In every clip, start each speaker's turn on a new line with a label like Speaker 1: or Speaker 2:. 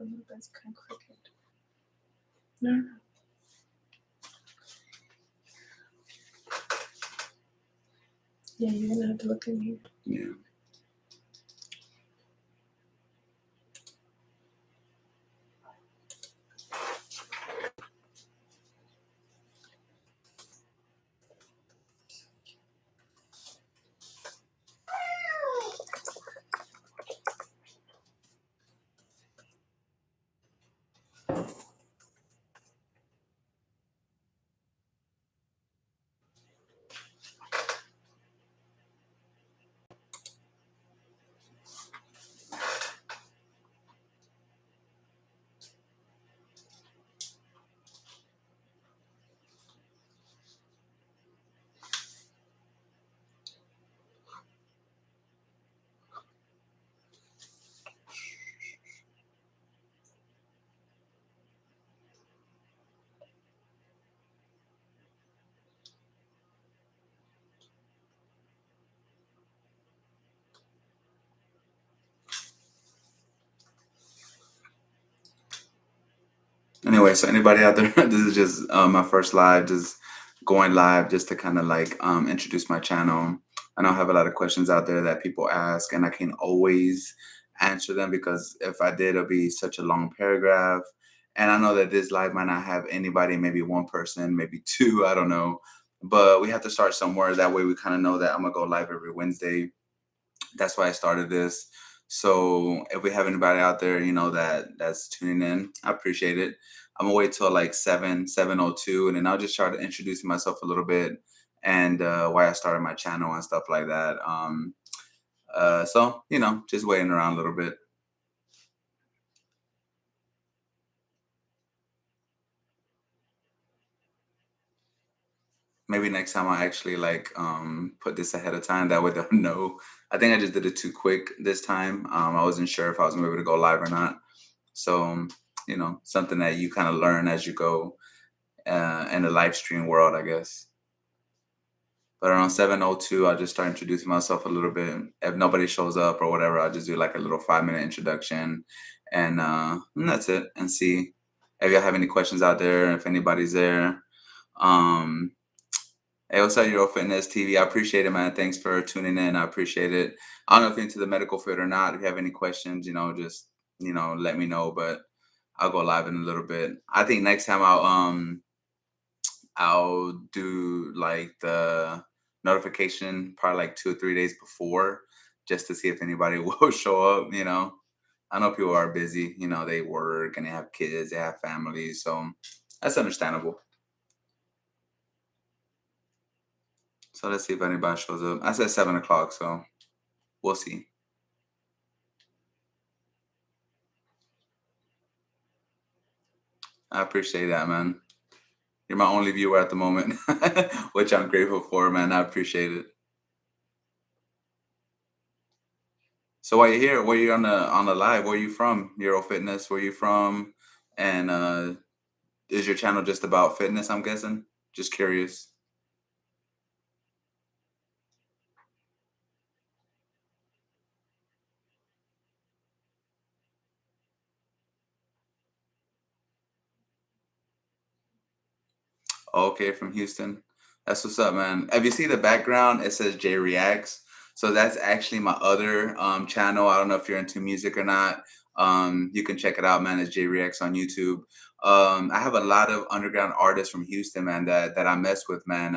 Speaker 1: little bit. It's kind of crooked. No. Yeah, you're gonna have to look in here.
Speaker 2: Yeah. Anyway, so anybody out there, this is just my first live, just going live just to kind of like introduce my channel. I know I have a lot of questions out there that people ask, and I can't always answer them because if I did, it'll be such a long paragraph. And I know that this live might not have anybody, maybe one person, maybe two, I don't know. But we have to start somewhere. That way we kind of know that I'm gonna go live every Wednesday. That's why I started this. So if we have anybody out there, that's tuning in, I appreciate it. I'm gonna wait till like 7:02, and then I'll just try to introduce myself a little bit and why I started my channel and stuff like that. So just waiting around a little bit. Maybe next time I actually like put this ahead of time. That way they'll know. I think I just did it too quick this time. I wasn't sure if I was gonna be able to go live or not. So something that you kind of learn as you go in the live stream world, I guess. But around 7:02, I'll just start introducing myself a little bit. If nobody shows up or whatever, I'll just do like a little 5-minute introduction, and that's it. And see if y'all have any questions out there. If anybody's there. Hey, what's up, Euro Fitness TV? I appreciate it, man. Thanks for tuning in. I appreciate it. I don't know if you're into the medical field or not. If you have any questions, just let me know. But I'll go live in a little bit. I think next time I'll do like the notification probably like 2 or 3 days before, just to see if anybody will show up. I know people are busy. They work and they have kids, they have families, so that's understandable. So let's see if anybody shows up. I said 7 o'clock, so we'll see. I appreciate that, man. You're my only viewer at the moment, which I'm grateful for, man. I appreciate it. So while you're here, where you on the live, where you from? Euro Fitness, where you from? And is your channel just about fitness, I'm guessing? Just curious. Okay, from Houston. That's what's up, man. If you see the background, it says J Reacts. So that's actually my other channel. I don't know if you're into music or not. You can check it out, man. It's J Reacts on YouTube. I have a lot of underground artists from Houston, man, that I mess with, man.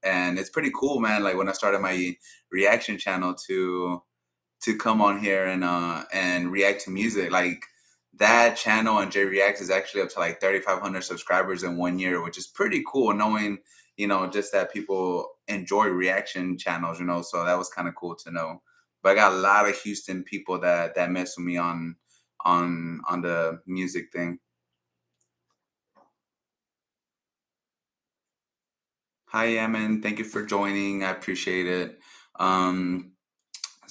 Speaker 2: And it's pretty cool, man. Like when I started my reaction channel to come on here and react to music. Like that channel on J Reacts is actually up to like 3,500 subscribers in 1 year, which is pretty cool. Knowing just that people enjoy reaction channels. So that was kind of cool to know. But I got a lot of Houston people that mess with me on the music thing. Hi, Yaman. Thank you for joining. I appreciate it. Um,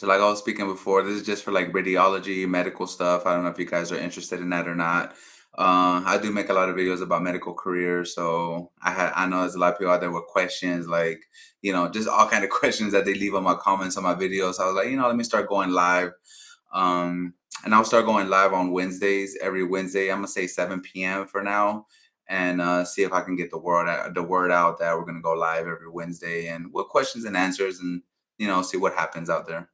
Speaker 2: So like I was speaking before, this is just for like radiology, medical stuff. I don't know if you guys are interested in that or not. I do make a lot of videos about medical careers, so I know there's a lot of people out there with questions, like just all kind of questions that they leave on my comments on my videos. So I was like, let me start going live. and I'll start going live on Wednesdays. Every Wednesday, I'm gonna say 7 p.m. for now, and see if I can get the word out that we're gonna go live every Wednesday, and with questions and answers, and see what happens out there.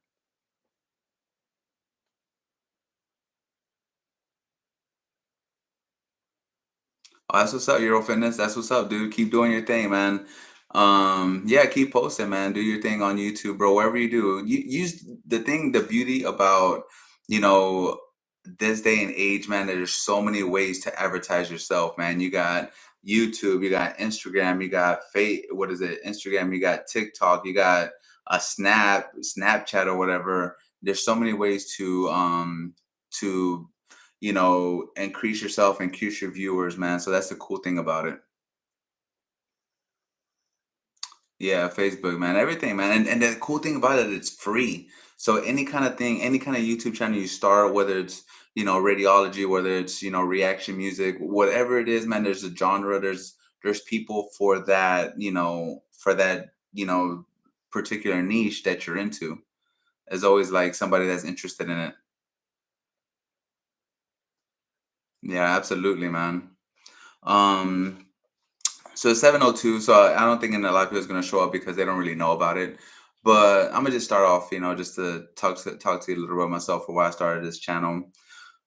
Speaker 2: Oh, that's what's up, Euro Fitness. That's what's up, dude. Keep doing your thing, man. Yeah, keep posting, man. Do your thing on YouTube, bro. Whatever you do, you use the thing. The beauty about you know this day and age, man. There's so many ways to advertise yourself, man. You got YouTube, you got Instagram, you got What is it? Instagram. You got TikTok. You got a Snapchat, or whatever. There's so many ways to increase yourself, increase your viewers, man. So that's the cool thing about it. Yeah, Facebook, man, everything, man. And the cool thing about it, it's free. So any kind of thing, any kind of YouTube channel you start, whether it's, radiology, whether it's, reaction music, whatever it is, man, there's a genre, there's people for that, particular niche that you're into. There's always like somebody that's interested in it. Yeah, absolutely, man. Um, So 702. So I don't think a lot of people is going to show up because they don't really know about it. But I'm gonna just start off, just to talk to you a little about myself for why I started this channel.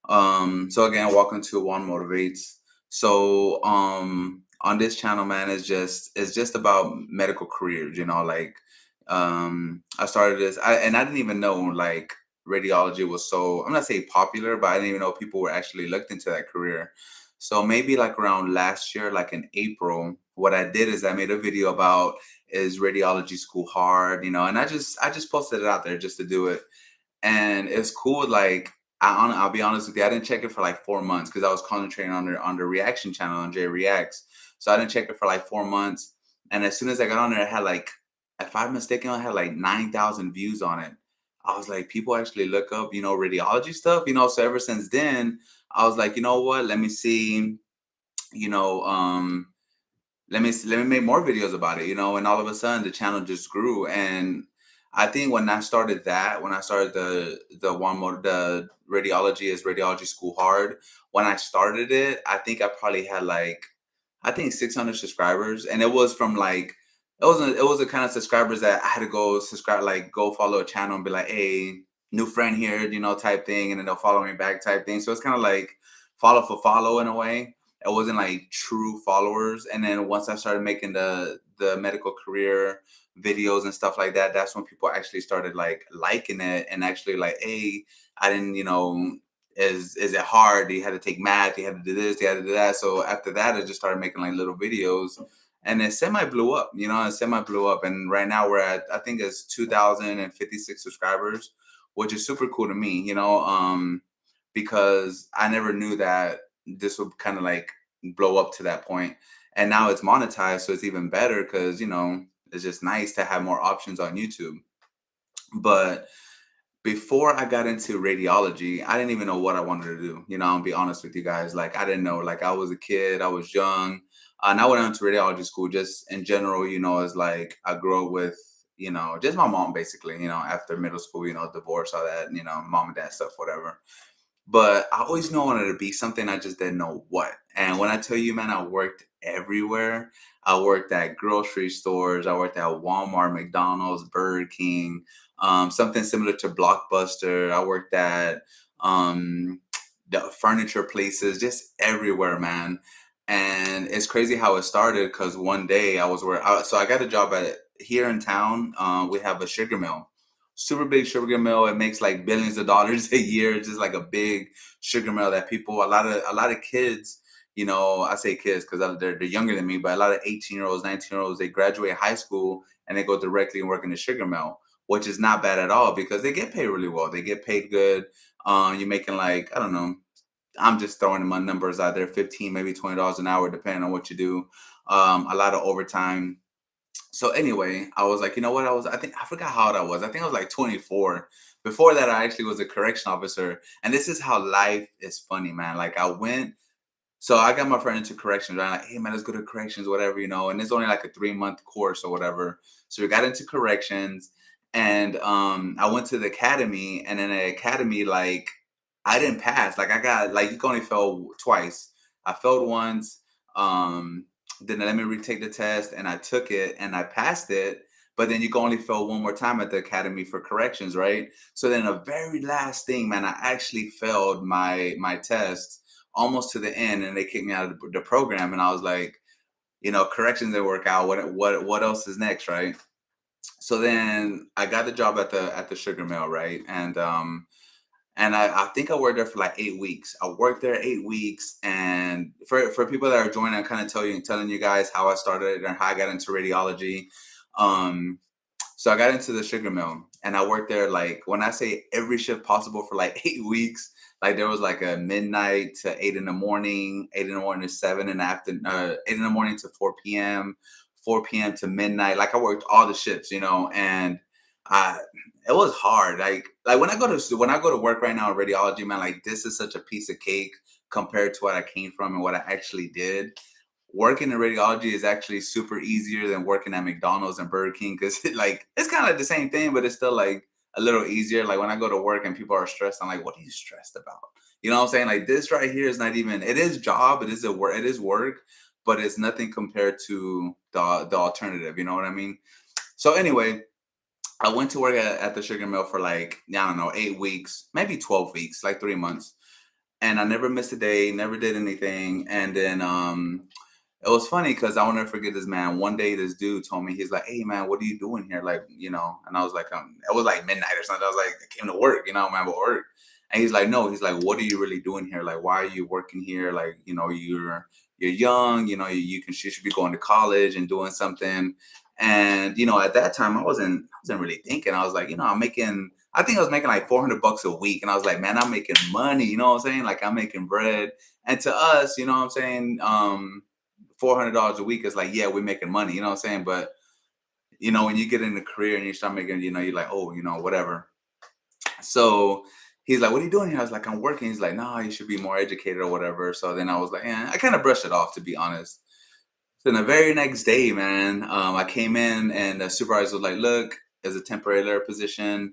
Speaker 2: So again, welcome to One Motivates. So on this channel, man, it's just about medical careers, like I started this and I didn't even know like radiology was so, I'm not saying popular, but I didn't even know people were actually looked into that career. So maybe like around last year, like in April, what I did is I made a video about, is radiology school hard, and I just posted it out there just to do it. And it's cool. Like I'll be honest with you, I didn't check it for like 4 months because I was concentrating on the reaction channel on J Reacts. So I didn't check it for like 4 months. And as soon as I got on there, it had like, if I'm mistaken, I had like 9,000 views on it. I was like, people actually look up, radiology stuff, So ever since then, I was like, you know what? Let me see, you know, let me make more videos about it, and all of a sudden the channel just grew. And I think when I started the radiology is radiology school hard, when I started it, I think I probably had like, I think 600 subscribers, and it was from like, it was the kind of subscribers that I had to go subscribe, like go follow a channel and be like, hey, new friend here, type thing, and then they'll follow me back type thing. So it's kind of like follow for follow in a way. It wasn't like true followers. And then once I started making the medical career videos and stuff like that, that's when people actually started like liking it and actually like, hey, I didn't, is it hard? You had to take math, you had to do this, you had to do that. So after that, I just started making like little videos, and it semi blew up, it semi blew up. And right now we're at, I think it's 2,056 subscribers, which is super cool to me, because I never knew that this would kind of like blow up to that point. And now it's monetized, so it's even better because, it's just nice to have more options on YouTube. But before I got into radiology, I didn't even know what I wanted to do. I'll be honest with you guys. Like, I didn't know. Like, I was a kid, I was young, and I went into radiology school just in general. As like I grew up with, just my mom basically. After middle school, divorce, all that. Mom and dad stuff, whatever. But I always knew I wanted to be something. I just didn't know what. And when I tell you, man, I worked everywhere. I worked at grocery stores. I worked at Walmart, McDonald's, Burger King, something similar to Blockbuster. I worked at the furniture places, just everywhere, man. And it's crazy how it started because one day so I got a job at here in town. We have a sugar mill, super big sugar mill. It makes like billions of dollars a year. It's just like a big sugar mill that a lot of kids, I say kids because they're younger than me, but a lot of 18-year-olds, 19-year-olds, they graduate high school and they go directly and work in the sugar mill, which is not bad at all because they get paid really well. They get paid good. You're making like, I don't know, I'm just throwing my numbers out there, 15, maybe $20 an hour, depending on what you do. A lot of overtime. So anyway, I was like, you know what? I think I forgot how old I was. I think I was like 24. Before that, I actually was a correction officer. And this is how life is funny, man. Like so I got my friend into corrections, right? Like, hey man, let's go to corrections, whatever, and it's only like a 3-month course or whatever. So we got into corrections, and I went to the academy, and in the academy, like I didn't pass. Like I got like you can only fail twice. I failed once. Um, then they let me retake the test, and I took it, and I passed it. But then you can only fail one more time at the academy for corrections, right? So then the very last thing, man, I actually failed my test almost to the end, and they kicked me out of the program. And I was like, corrections didn't work out. What else is next, right? So then I got the job at the sugar mill, right? And I think I worked there for like 8 weeks. I worked there 8 weeks, and for people that are joining, I kind of telling you guys how I started and how I got into radiology. Um, so I got into the sugar mill, and I worked there like when I say every shift possible for like 8 weeks. Like there was like a midnight to 8 in the morning, 8 in the morning to 7 in the afternoon, 8 in the morning to 4 p.m., 4 p.m. to midnight. Like I worked all the shifts, and I it was hard. Like when I go to work right now in radiology, man, like this is such a piece of cake compared to what I came from and what I actually did. Working in radiology is actually super easier than working at McDonald's and Burger King because like it's kind of like the same thing, but it's still like a little easier. Like when I go to work and people are stressed, I'm like, what are you stressed about? You know what I'm saying? Like this right here is not even. It is job. It is work, but it's nothing compared to the alternative. You know what I mean? So anyway, I went to work at the sugar mill for like I don't know 8 weeks, maybe 12 weeks, like 3 months, and I never missed a day, never did anything, and then it was funny because I will never forget this, man. One day, this dude told me, he's like, "Hey, man, what are you doing here?" Like, and I was like, it was like midnight or something. I was like, I came to work, man, but work. And he's like, no, he's like, what are you really doing here? Like, why are you working here? Like, you're young, you should be going to college and doing something. And at that time, I wasn't really thinking. I was like, I think I was making like $400 a week, and I was like, man, I'm making money. You know what I'm saying? Like, I'm making bread. And to us, you know what I'm saying? $400 a week is like, yeah, we're making money, you know what I'm saying? But when you get in the career and you start making, you're like, oh, whatever. So he's like, what are you doing here? I was like, I'm working. He's like, no, you should be more educated or whatever. So then I was like, I kind of brushed it off, to be honest. So the very next day, man, I came in and the supervisor was like, look, it's a temporary layer position.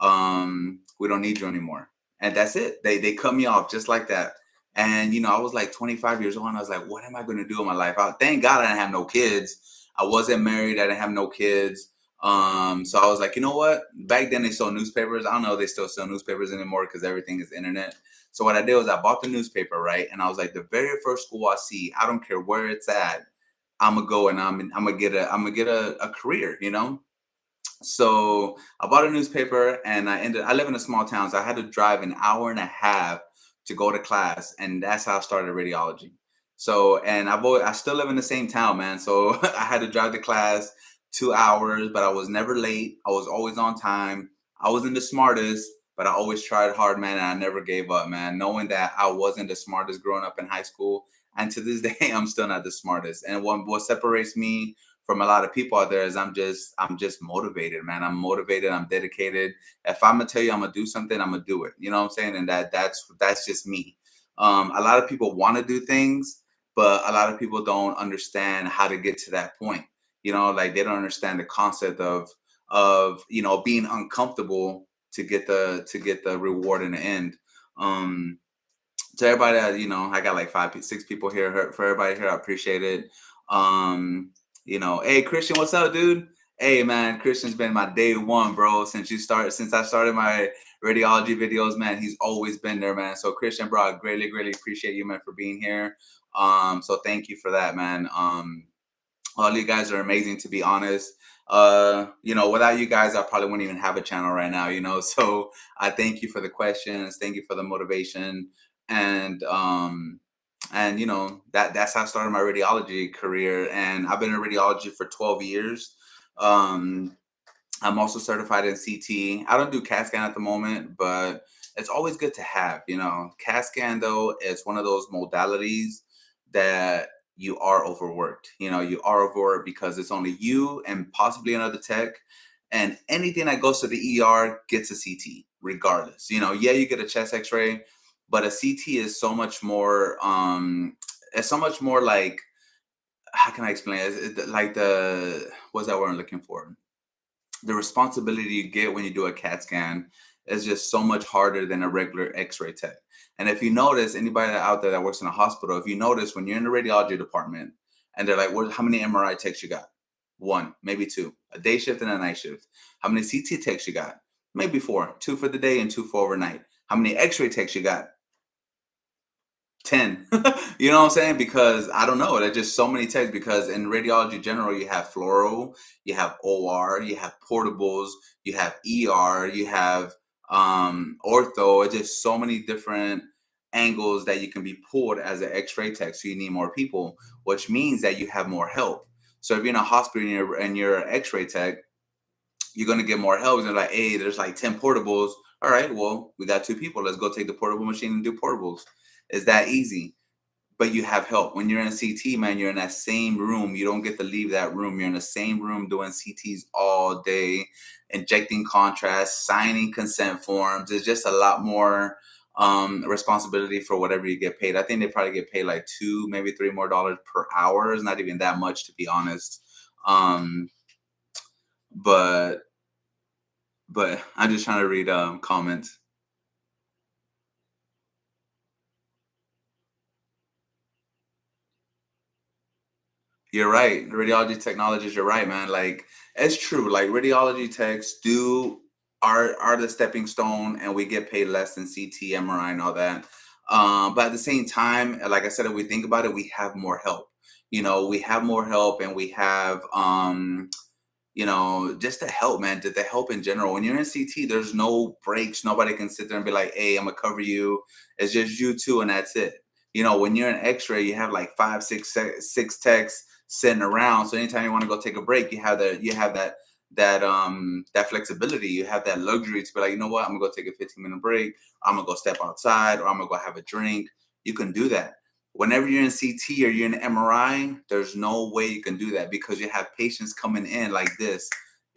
Speaker 2: We don't need you anymore. And that's it. They cut me off just like that. And I was like 25 years old, and I was like, what am I going to do in my life? Thank God I didn't have no kids. I wasn't married. I didn't have no kids. So I was like, you know what? Back then they sold newspapers. I don't know if they still sell newspapers anymore because everything is internet. So what I did was I bought the newspaper, right? And I was like, the very first school I see, I don't care where it's at, I'm gonna go and I'm gonna get a career, So I bought a newspaper, and I live in a small town, so I had to drive an hour and a half to go to class, and that's how I started radiology. So, and I still live in the same town, man. So I had to drive to class 2 hours, but I was never late. I was always on time. I wasn't the smartest, but I always tried hard, man, and I never gave up, man. Knowing that I wasn't the smartest growing up in high school, and to this day, I'm still not the smartest. And what separates me from a lot of people out there is I'm just motivated, man. I'm motivated. I'm dedicated. If I'm gonna tell you I'm gonna do something, I'm gonna do it. You know what I'm saying? And that's just me. A lot of people want to do things, but a lot of people don't understand how to get to that point. Like they don't understand the concept of being uncomfortable to get the reward in the end. Um, to everybody that I got like 6 people here. For everybody here, I appreciate it. um hey Christian, what's up, dude? Hey man, Christian's been my day one, bro, since I started my radiology videos, man. He's always been there, man. So Christian, bro, I greatly appreciate you, man, for being here. So thank you for that, man. All you guys are amazing, to be honest. Without you guys, I probably wouldn't even have a channel right now, So I thank you for the questions, thank you for the motivation, and that's how I started my radiology career. And I've been in radiology for 12 years. um I'm also certified in CT. I don't do CAT scan at the moment, but it's always good to have. CAT scan, though, is one of those modalities that you are overworked. You are overworked because it's only you and possibly another tech. And anything that goes to the ER gets a CT, regardless. Yeah, you get a chest x ray, but a CT is so much more, it's so much more like, how can I explain it? Like what's that word I'm looking for? The responsibility you get when you do a CAT scan is just so much harder than a regular X-ray tech. And if you notice, anybody out there that works in a hospital, if you notice when you're in the radiology department and they're like, "What? How many MRI techs you got?" One, maybe two. A day shift and a night shift. How many CT techs you got? Maybe four. Two for the day and two for overnight. How many X-ray techs you got? 10. You know what I'm saying? Because I don't know. There's just so many techs because in radiology general, you have fluoro, you have OR, you have portables, you have ER, you have ortho. It's just so many different angles that you can be pulled as an X-ray tech. So you need more people, which means that you have more help. So if you're in a hospital and you're an X-ray tech, you're gonna get more help. They're like, hey, there's like 10 portables. All right, well, we got two people. Let's go take the portable machine and do portables. It's that easy. But you have help. When you're in CT, man, you're in that same room. You don't get to leave that room. You're in the same room doing CTs all day, injecting contrast, signing consent forms. There's just a lot more responsibility for whatever you get paid. I think they probably get paid like two, maybe three more dollars per hour. It's not even that much, to be honest. Um, but I'm just trying to read comments. You're right. Radiology technologies, you're right, man. Like it's true. Like radiology techs do are the stepping stone and we get paid less than CT, MRI, and all that. But at the same time, like I said, if we think about it, we have more help. You know, we have more help and we have just to help, man, to help in general. When you're in CT, there's no breaks. Nobody can sit there and be like, hey, I'm gonna cover you. It's just you two, and that's it. When you're in X-ray, you have like five, six techs sitting around. So anytime you want to go take a break, you have that flexibility. You have that luxury to be like, you know what, I'm gonna go take a 15-minute break. I'm gonna go step outside, or I'm gonna go have a drink. You can do that. Whenever you're in CT or you're in MRI, there's no way you can do that because you have patients coming in like this,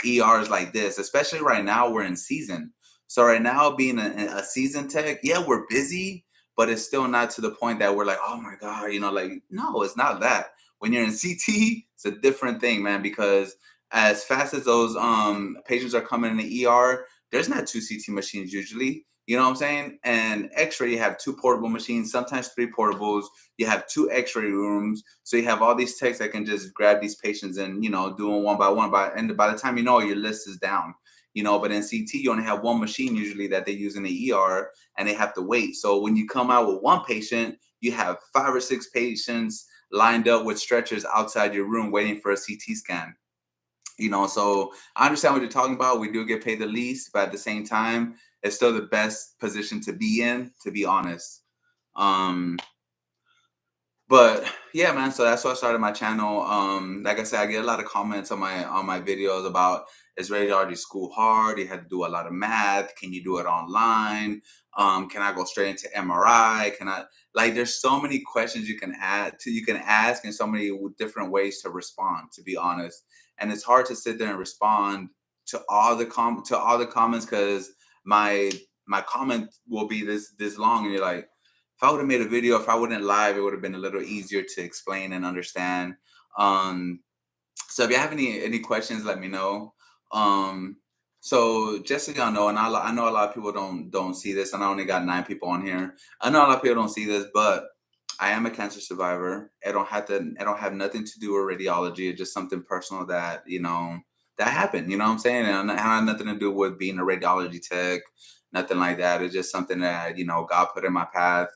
Speaker 2: ERs like this, especially right now we're in season. So right now being a season tech, yeah, we're busy, but it's still not to the point that we're like, oh my God, like, no, it's not that. When you're in CT, it's a different thing, man, because as fast as those patients are coming in the ER, there's not two CT machines usually. You know what I'm saying? And X-ray, you have two portable machines, sometimes three portables. You have two X-ray rooms, so you have all these techs that can just grab these patients and do them one by one. And by the time you know, your list is down. But in CT, you only have one machine usually that they use in the ER, and they have to wait. So when you come out with one patient, you have five or six patients lined up with stretchers outside your room waiting for a CT scan. So I understand what you're talking about. We do get paid the least, but at the same time, it's still the best position to be in, to be honest. Um, but yeah, man. So that's why I started my channel. Like I said, I get a lot of comments on my videos about, is radiology school hard? You had to do a lot of math. Can you do it online? Can I go straight into MRI? Can I, like? There's so many questions you can ask, and so many different ways to respond. To be honest, and it's hard to sit there and respond to all the comments because my my comment will be this long, and you're like, if I would have made a video, if I wouldn't live, it would have been a little easier to explain and understand. Um, so if you have any questions, let me know. Um, so just so y'all know, and I know a lot of people don't see this, and I only got 9 people on here. I know a lot of people don't see this, but I am a cancer survivor. I don't have nothing to do with radiology. It's just something personal that that happened. You know what I'm saying? And it had nothing to do with being a radiology tech, nothing like that. It's just something that God put in my path,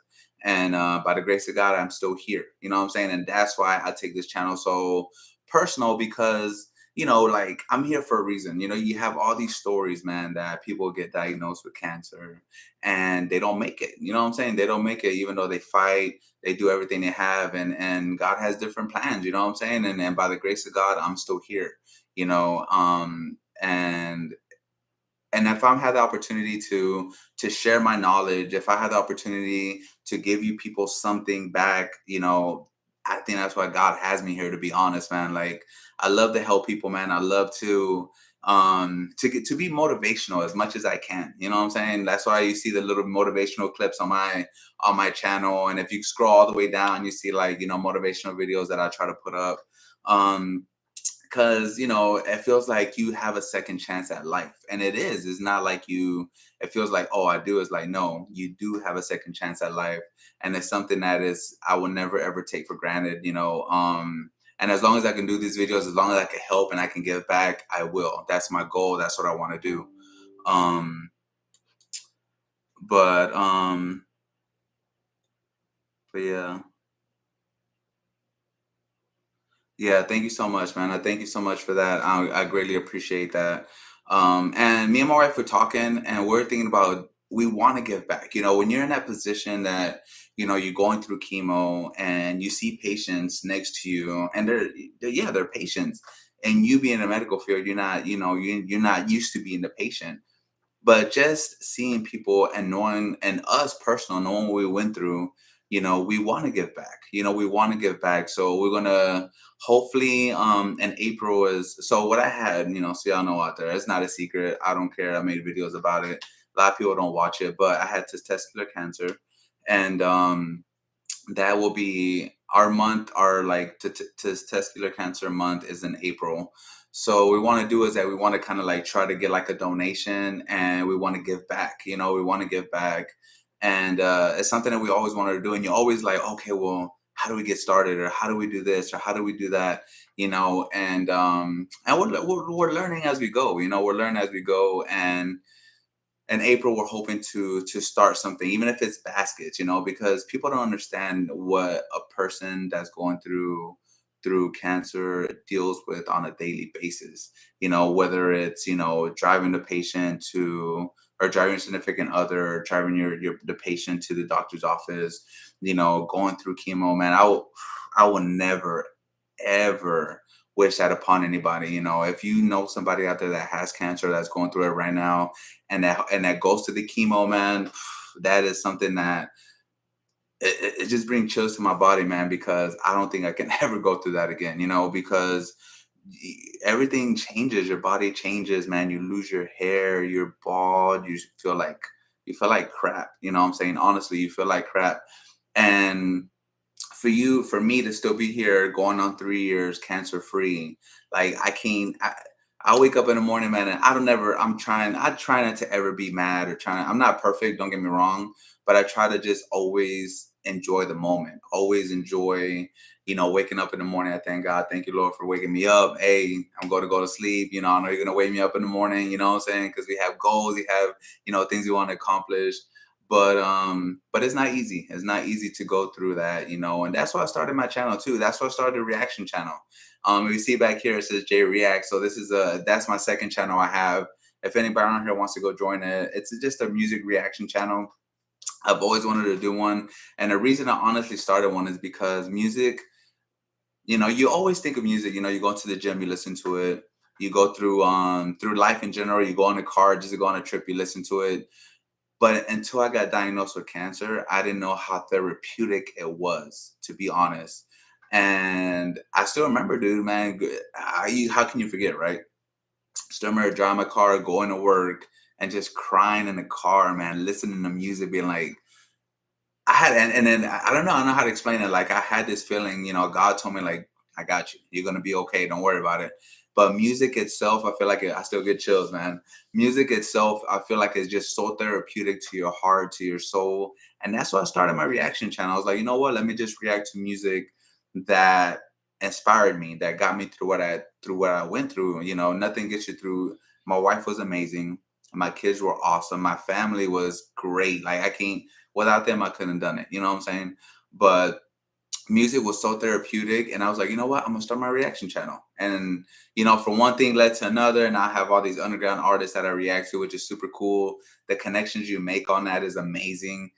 Speaker 2: and by the grace of God, I'm still here. You know what I'm saying? And that's why I take this channel so personal, because like, I'm here for a reason. You have all these stories, man, that people get diagnosed with cancer and they don't make it. You know what I'm saying? They don't make it, even though they fight, they do everything they have, and God has different plans. You know what I'm saying? And by the grace of God, I'm still here. And if I had the opportunity to share my knowledge, if I had the opportunity to give you people something back, I think that's why God has me here, to be honest, man. Like, I love to help people, man. I love to be motivational as much as I can. You know what I'm saying? That's why you see the little motivational clips on my channel. And if you scroll all the way down, you see, like, motivational videos that I try to put up. Um because it feels like you have a second chance at life, and it is. It's not like it feels like, oh, I do. It's like, no, you do have a second chance at life, and it's something that is I will never ever take for granted. And as long as I can do these videos, as long as I can help and I can give back, I will. That's my goal. That's what I want to do. um but um but yeah. Yeah, thank you so much, man. I thank you so much for that. I greatly appreciate that. And me and my wife were talking, and we're thinking about we want to give back. When you're in that position that you're going through chemo, and you see patients next to you, and they're patients, and you being in the medical field, you're not, you're not used to being the patient. But just seeing people and knowing, and us personal, knowing what we went through, we want to give back. We want to give back. So we're gonna hopefully, in April is so what I had, so y'all know out there, it's not a secret. I don't care. I made videos about it. A lot of people don't watch it, but I had testicular cancer, and that will be our month. Our like testicular cancer month is in April. So we want to do is that we want to kind of like try to get like a donation, and we want to give back. We want to give back, and it's something that we always wanted to do. And you're always like, okay, well, how do we get started, or how do we do this, or how do we do that? And we're learning as we go. We're learning as we go, and in April, we're hoping to start something, even if it's baskets, because people don't understand what a person that's going through cancer deals with on a daily basis. Whether it's driving the patient to, or driving your significant other, or driving the patient to the doctor's office, going through chemo. Man, I will never ever wish that upon anybody. If you know somebody out there that has cancer, that's going through it right now, and that goes to the chemo, man, that is something that it just brings chills to my body, man, because I don't think I can ever go through that again. Because everything changes, your body changes, man. You lose your hair, you're bald, you feel like crap. What I'm saying, honestly, you feel like crap. And for me to still be here going on 3 years cancer free, like I wake up in the morning, man, and I try not to ever be mad, or I'm not perfect, don't get me wrong, but I try to just always enjoy the moment, always enjoy, waking up in the morning. I thank God, thank you, Lord, for waking me up. Hey, I'm going to go to sleep. I know you're going to wake me up in the morning, what I'm saying? Because we have goals, we have, things we want to accomplish. But it's not easy. It's not easy to go through that, and that's why I started my channel too. That's why I started a reaction channel. If you see back here, it says J React. So that's my second channel I have. If anybody on here wants to go join it, it's just a music reaction channel. I've always wanted to do one, and the reason I honestly started one is because music. You always think of music. You go to the gym, you listen to it. You go through life in general. You go on a car, just to go on a trip, you listen to it. But until I got diagnosed with cancer, I didn't know how therapeutic it was, to be honest. And I still remember, dude, man. How can you forget, right? Still remember driving my car, going to work, and just crying in the car, man, listening to music, being like, I had, and then I don't know, I don't know how to explain it. Like I had this feeling, God told me like, I got you. You're gonna be okay. Don't worry about it. But music itself, I feel like I still get chills, man. Music itself, I feel like it's just so therapeutic to your heart, to your soul, and that's why I started my reaction channel. I was like, you know what? Let me just react to music that inspired me, that got me through what I went through. Nothing gets you through. My wife was amazing. My kids were awesome. My family was great. Like I can't without them, I couldn't have done it. You know what I'm saying? But music was so therapeutic, and I was like, you know what? I'm gonna start my reaction channel. And from one thing led to another, and I have all these underground artists that I react to, which is super cool. The connections you make on that is amazing.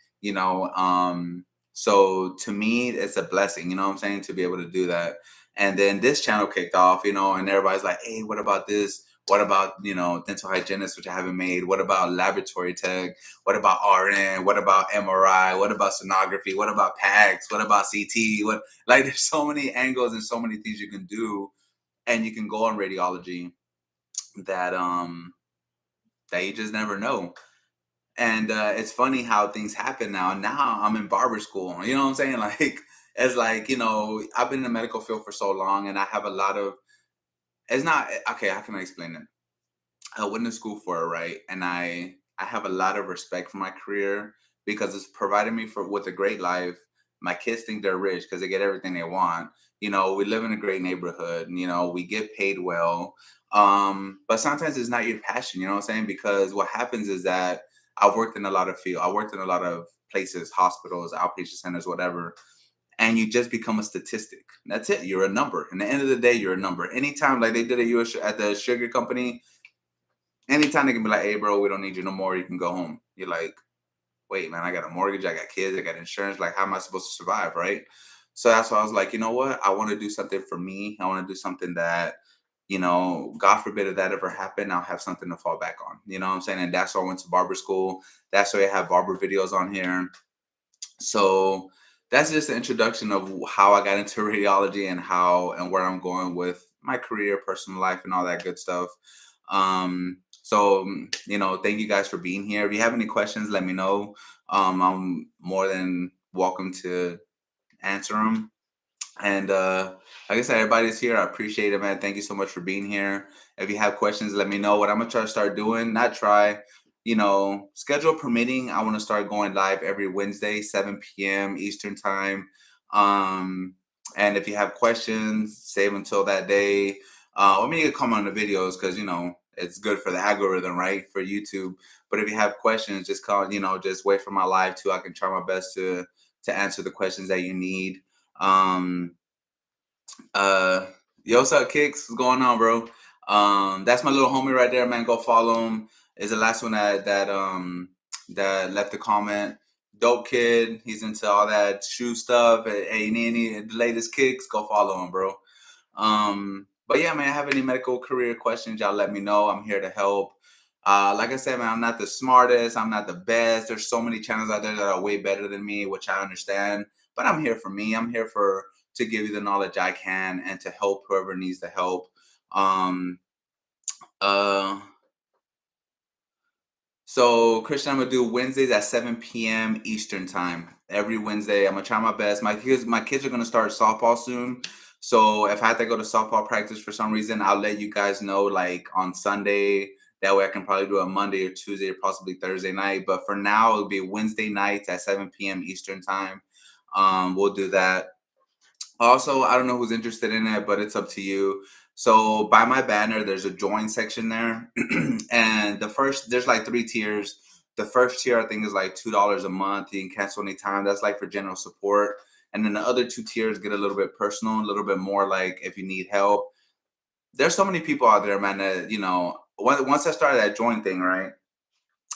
Speaker 2: So to me, it's a blessing. You know what I'm saying? To be able to do that. And then this channel kicked off, and everybody's like, hey, what about this? What about, dental hygienist, which I haven't made? What about laboratory tech? What about RN? What about MRI? What about sonography? What about PACS? What about CT? There's so many angles and so many things you can do, and you can go on radiology that that you just never know. And it's funny how things happen now. Now I'm in barber school. You know what I'm saying? Like it's like, I've been in the medical field for so long, and I have a lot of it's not okay. How can I explain it? I went to school for it, right? And I have a lot of respect for my career because it's provided me for with a great life. My kids think they're rich because they get everything they want. We live in a great neighborhood. We get paid well. But sometimes it's not your passion. You know what I'm saying? Because what happens is that I've worked in a lot of field. I worked in a lot of places, hospitals, outpatient centers, whatever, and you just become a statistic. That's it. You're a number. And at the end of the day, you're a number. Anytime, like they did at US at the sugar company, anytime they can be like, "Hey, bro, we don't need you no more. You can go home." You're like, "Wait, man, I got a mortgage, I got kids, I got insurance. Like, how am I supposed to survive, right?" So that's why I was like, you know what? I want to do something for me. I want to do something that, God forbid if that ever happened, I'll have something to fall back on. You know what I'm saying? And that's why I went to barber school. That's why I have barber videos on here. So that's just the introduction of how I got into radiology and how and where I'm going with my career, personal life, and all that good stuff. Thank you guys for being here. If you have any questions, let me know. I'm more than welcome to answer them. And like I said, everybody's here. I appreciate it, man. Thank you so much for being here. If you have questions, let me know. What I'm gonna try to start doing, not try, schedule permitting. I want to start going live every Wednesday, 7 p.m. Eastern time. Um, and if you have questions, save until that day. Or maybe you can comment on the videos because it's good for the algorithm, right? For YouTube. But if you have questions, just call. Just wait for my live too. I can try my best to answer the questions that you need. Um, uh, Yo, what's up, Kicks? What's going on, bro? That's my little homie right there, man. Go follow him. Is the last one that left a comment. Dope kid. He's into all that shoe stuff. Hey, you need any the latest kicks? Go follow him, bro. But yeah, man, have any medical career questions, y'all let me know. I'm here to help. Like I said, man, I'm not the smartest, I'm not the best. There's so many channels out there that are way better than me, which I understand. But I'm here for me. I'm here for to give you the knowledge I can and to help whoever needs the help. Um uh so Christian, I'm gonna do Wednesdays at 7 p.m. Eastern time. Every Wednesday, I'm gonna try my best. My kids are gonna start softball soon. So if I have to go to softball practice for some reason, I'll let you guys know like on Sunday. That way I can probably do a Monday or Tuesday or possibly Thursday night. But for now, it'll be Wednesday nights at 7 p.m. Eastern time. We'll do that. Also, I don't know who's interested in it, but it's up to you. So by my banner, there's a join section there. And there's like 3 tiers. The first tier I think is like $2 a month. You can cancel anytime. That's like for general support. And then the other 2 tiers get a little bit personal, a little bit more like if you need help. There's so many people out there, man, that, once I started that join thing, right?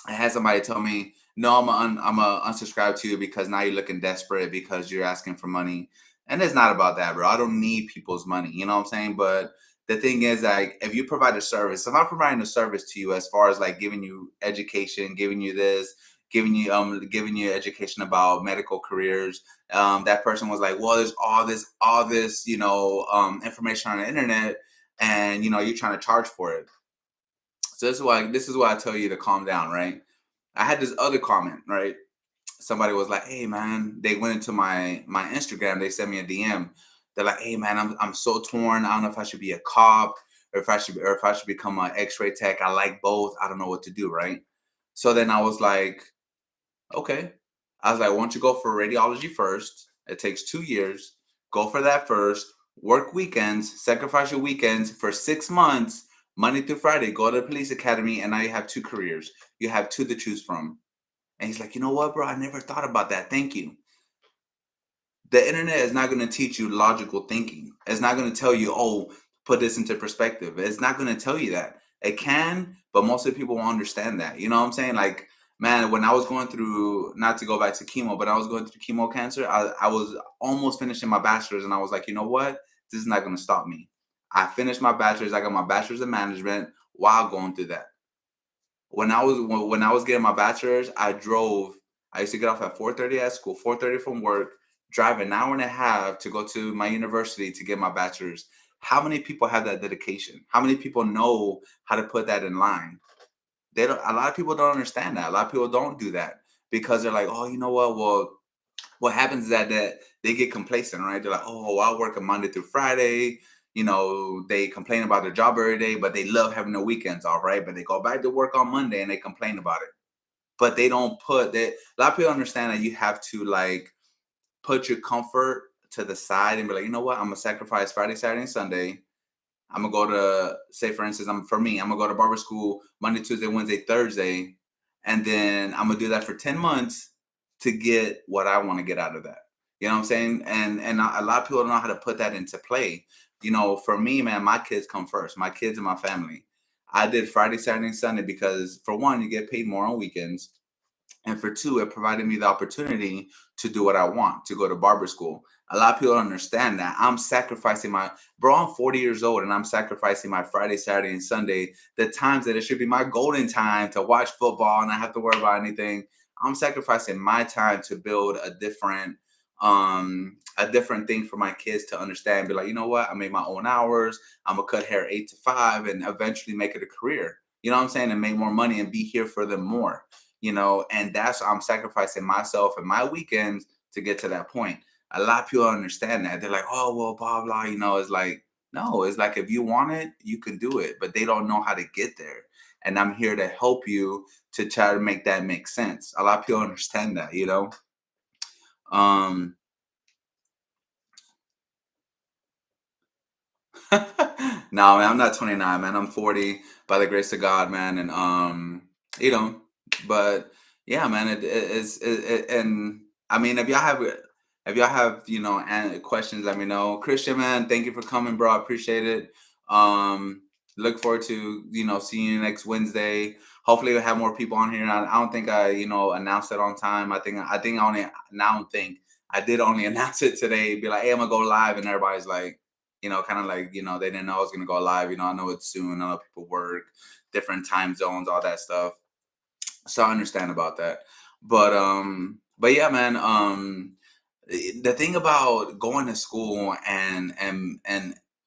Speaker 2: I had somebody tell me, "No, I'm a unsubscribe to you because now you're looking desperate because you're asking for money." And it's not about that, bro. I don't need people's money. You know what I'm saying? But the thing is, like, if you provide a service, if I'm providing a service to you as far as like giving you education, giving you this, giving you education about medical careers, that person was like, "Well, there's all this, information on the internet, and you're trying to charge for it." So this is why I tell you to calm down, right? I had this other comment, right? Somebody was like, "Hey, man," they went into my Instagram. They sent me a DM. They're like, "Hey, man, I'm so torn. I don't know if I should be a cop or if I should become an X-ray tech. I like both. I don't know what to do." Right. So then I was like, "Okay." I was like, "Why don't you go for radiology first? It takes 2 years. Go for that first. Work weekends. Sacrifice your weekends for 6 months, Monday through Friday. Go to the police academy, and now you have two careers. You have two to choose from." And he's like, "You know what, bro? I never thought about that. Thank you." The internet is not going to teach you logical thinking. It's not going to tell you, "Oh, put this into perspective." It's not going to tell you that. It can, but most of the people won't understand that. You know what I'm saying? Like, man, when I was going through, not to go back to chemo, but I was going through chemo cancer, I was almost finishing my bachelor's, and I was like, you know what? This is not going to stop me. I finished my bachelor's. I got my bachelor's in management while going through that. When I was getting my bachelor's, I drove. I used to get off at 4:30 at school, 4:30 from work, drive an hour and a half to go to my university to get my bachelor's. How many people have that dedication? How many people know how to put that in line? They don't. A lot of people don't understand that. A lot of people don't do that because they're like, "Oh, you know what? Well, what happens is that they get complacent, right? They're like, "Oh, I'll work a Monday through Friday. they complain about their job every day, but they love having the weekends off, right? But they go back to work on Monday and they complain about it. But they don't put that. A lot of people understand that you have to like put your comfort to the side and be like, you know what? I'm gonna sacrifice Friday, Saturday, and Sunday. I'm gonna go to, say for instance, I'm gonna go to barber school Monday, Tuesday, Wednesday, Thursday, and then I'm gonna do that for 10 months to get what I want to get out of that. You know what I'm saying? And a lot of people don't know how to put that into play. For me, man, my kids come first. My kids and my family. I did Friday, Saturday, and Sunday because for one, you get paid more on weekends. And for two, it provided me the opportunity to do what I want, to go to barber school. A lot of people don't understand that. I'm sacrificing I'm 40 years old and I'm sacrificing my Friday, Saturday, and Sunday, the times that it should be my golden time to watch football and not have to worry about anything. I'm sacrificing my time to build a different thing for my kids to understand. Be like, you know what? I made my own hours. I'm gonna cut hair 8 to 5 and eventually make it a career. You know what I'm saying? And make more money and be here for them more. And that's, I'm sacrificing myself and my weekends to get to that point. A lot of people don't understand that. They're like, oh, well, blah blah. It's like, no, it's like, if you want it, you can do it, but they don't know how to get there. And I'm here to help you to try to make that make sense. A lot of people understand that. um No, man, I'm not 29, man. I'm 40 by the grace of God, man. And you know, but yeah, man, and I mean, if y'all have, questions, let me know. Christian, man, thank you for coming, bro. I appreciate it. Um, look forward to, seeing you next Wednesday. Hopefully we'll have more people on here. I don't think I, announced it on time. I think I only now think I did only announce it today, be like, hey, I'm gonna go live, and everybody's like, kind of like, they didn't know I was going to go live. I know it's soon. I know people work, different time zones, all that stuff. So I understand about that. But yeah, man, the thing about going to school and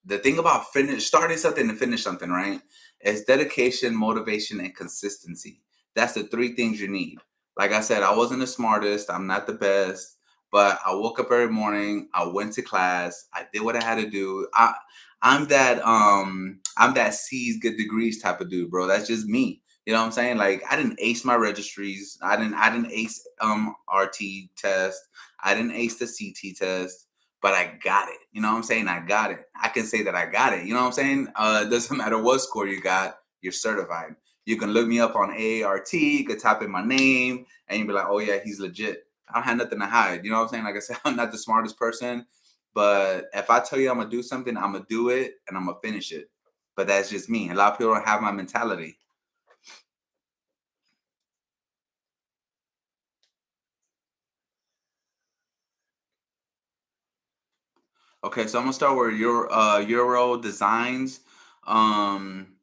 Speaker 2: the thing about starting something and finish something, right? Is dedication, motivation, and consistency. That's the three things you need. Like I said, I wasn't the smartest. I'm not the best, but I woke up every morning. I went to class. I did what I had to do. I'm that C's get degrees type of dude, bro. That's just me. You know what I'm saying? Like, I didn't ace my registries. I didn't ace RT test. I didn't ace the CT test, but I got it. You know what I'm saying? I got it. I can say that I got it. You know what I'm saying? It doesn't matter what score you got, you're certified. You can look me up on AART, you could type in my name, and you'd be like, oh yeah, he's legit. I don't have nothing to hide. You know what I'm saying? Like I said, I'm not the smartest person, but if I tell you I'm gonna do something, I'm gonna do it and I'm gonna finish it. But that's just me. A lot of people don't have my mentality. Okay, so I'm gonna start with your Euro designs. Um,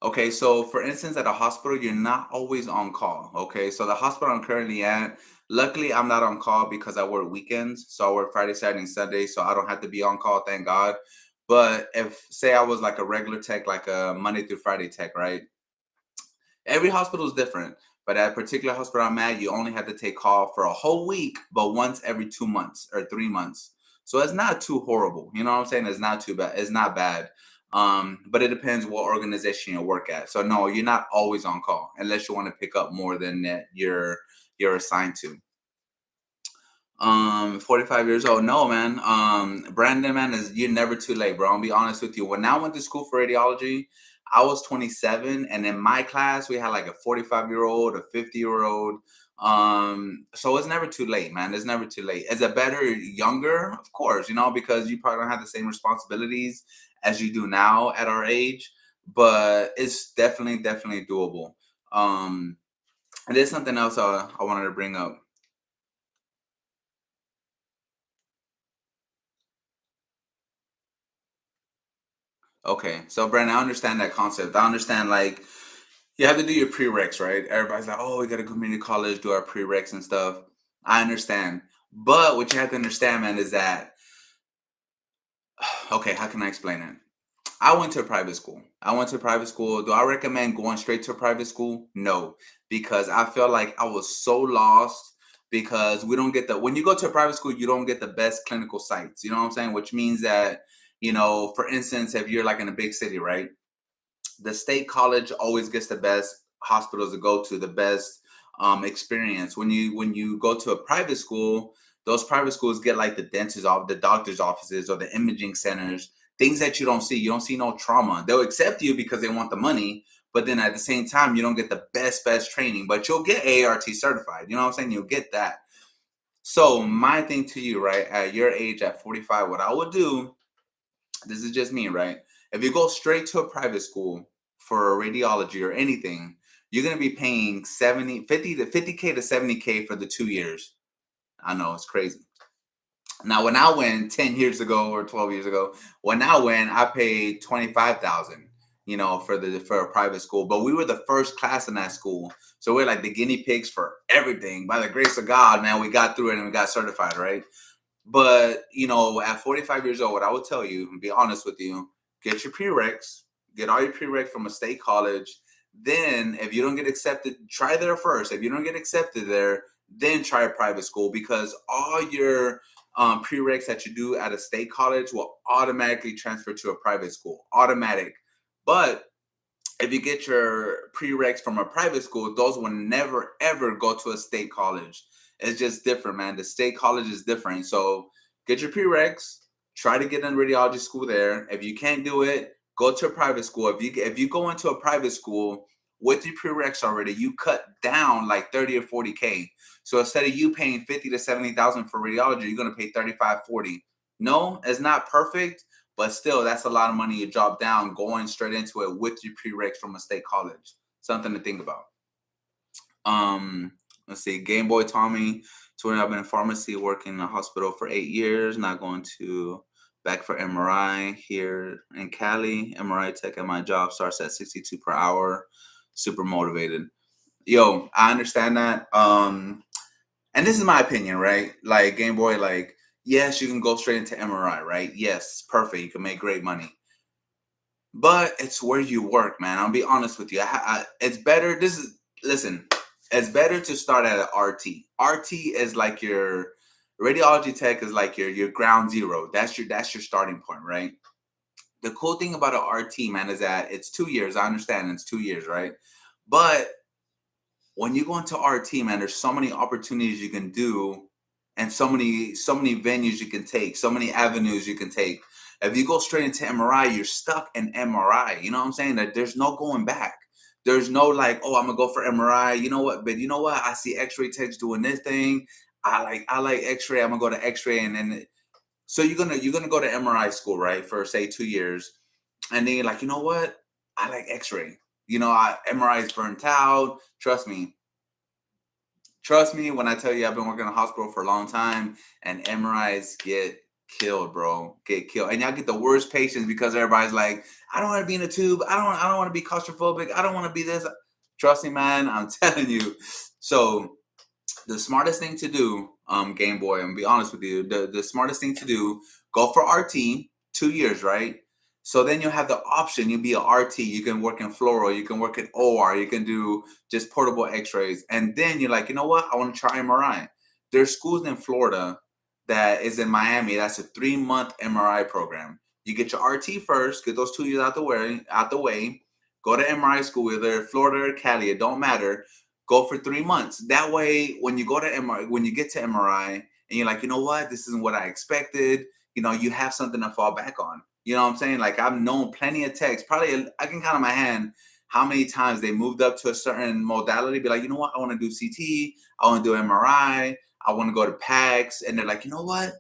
Speaker 2: okay, so for instance, at a hospital, you're not always on call. Okay, so the hospital I'm currently at, luckily I'm not on call because I work weekends. So I work Friday, Saturday, and Sunday, so I don't have to be on call, thank God. But if say I was like a regular tech, like a Monday through Friday tech, right? Every hospital is different, but at a particular hospital I'm at, you only have to take call for a whole week, but once every 2 months or 3 months. So it's not too horrible. You know what I'm saying? It's not too bad. It's not bad. But it depends what organization you work at. So no, you're not always on call unless you want to pick up more than that you're assigned to. 45 years old. No, man. Brandon, man, you're never too late, bro. I'll be honest with you. When I went to school for radiology, I was 27, and in my class we had like a 45-year-old, a 50-year-old. So it's never too late, man. It's never too late. Is it better younger? Of course, because you probably don't have the same responsibilities as you do now at our age, but it's definitely doable. Um, and there's something else I wanted to bring up. Okay, so Brandon, I understand that concept. I understand, like, you have to do your prereqs, right? Everybody's like, oh, we got to go community college, do our prereqs and stuff. I understand. But what you have to understand, man, is that, okay, how can I explain it? I went to a private school. I went to a private school. Do I recommend going straight to a private school? No, because I felt like I was so lost because we don't get when you go to a private school, you don't get the best clinical sites. You know what I'm saying? Which means that You know, for instance, if you're like in a big city, right? The state college always gets the best hospitals to go to, the best experience. When you go to a private school, those private schools get like the dentist off, the doctor's offices, or the imaging centers, things that you don't see. You don't see no trauma. They'll accept you because they want the money, but then at the same time, you don't get the best training. But you'll get ART certified. You know what I'm saying? You'll get that. So my thing to you, right, at your age, at 45, what I would do, this is just me, right? If you go straight to a private school for radiology or anything, you're going to be paying 50K to 70K for the 2 years. I know it's crazy. Now, when I went 10 years ago or 12 years ago, when I went, I paid 25,000, for a private school. But we were the first class in that school. So we're like the guinea pigs for everything. By the grace of God, man, we got through it and we got certified, right? But, at 45 years old, what I would tell you, and be honest with you, get your prereqs, get all your prereqs from a state college. Then, if you don't get accepted, try there first. If you don't get accepted there, then try a private school, because all your prereqs that you do at a state college will automatically transfer to a private school. Automatic. But if you get your prereqs from a private school, those will never ever go to a state college. It's just different, man. The state college is different. So get your prereqs, try to get in radiology school there. If you can't do it, go to a private school. If you go into a private school with your prereqs already, you cut down like 30 or 40K. So instead of you paying 50 to 70,000 for radiology, you're gonna pay 35, 40. No, it's not perfect, but still, that's a lot of money you drop down going straight into it with your prereqs from a state college. Something to think about. Um, let's see. Game Boy Tommy, 20. I've been in pharmacy, working in a hospital for 8 years. Not going to back for MRI here in Cali. MRI tech at my job starts at 62 per hour. Super motivated. Yo, I understand that. And this is my opinion, right? Like Game Boy, like, yes, you can go straight into MRI, right? Yes, perfect. You can make great money, but it's where you work, man. I'll be honest with you. It's better. Listen. It's better to start at an RT. RT is like your radiology tech is like your ground zero. That's your starting point, right? The cool thing about an RT, man, is that it's 2 years. I understand it's 2 years, right? But when you go into RT, man, there's so many opportunities you can do, and so many venues you can take, so many avenues you can take. If you go straight into MRI, you're stuck in MRI. You know what I'm saying? That there's no going back. There's no like, oh, I'm gonna go for MRI. You know what? But you know what? I see X-ray techs doing this thing. I like X-ray. I'm gonna go to X-ray, and then so you're gonna go to MRI school, right? For say 2 years, and then you're like, you know what? I like X-ray. MRI is burnt out. Trust me when I tell you I've been working in a hospital for a long time, and MRIs get killed, bro. Get killed. And y'all get the worst patients because everybody's like, I don't want to be in a tube. I don't want to be claustrophobic. I don't want to be this. Trust me, man. I'm telling you. So the smartest thing to do, Game Boy, and be honest with you, the smartest thing to do, go for RT, 2 years, right? So then you have the option. You'll be a RT. You can work in fluoro. You can work in OR. You can do just portable X-rays. And then you're like, you know what? I want to try MRI. There's schools in Florida that is in Miami. That's a 3-month MRI program. You get your RT first, get those 2 years out the way. Go to MRI school, whether Florida or Cali, it don't matter. Go for 3 months. That way, when you go to MRI, when you get to MRI, and you're like, you know what, this isn't what I expected. You have something to fall back on. You know what I'm saying? Like, I've known plenty of techs. Probably I can count on my hand how many times they moved up to a certain modality. Be like, you know what, I want to do CT. I want to do MRI. I want to go to PACS. And they're like, you know what?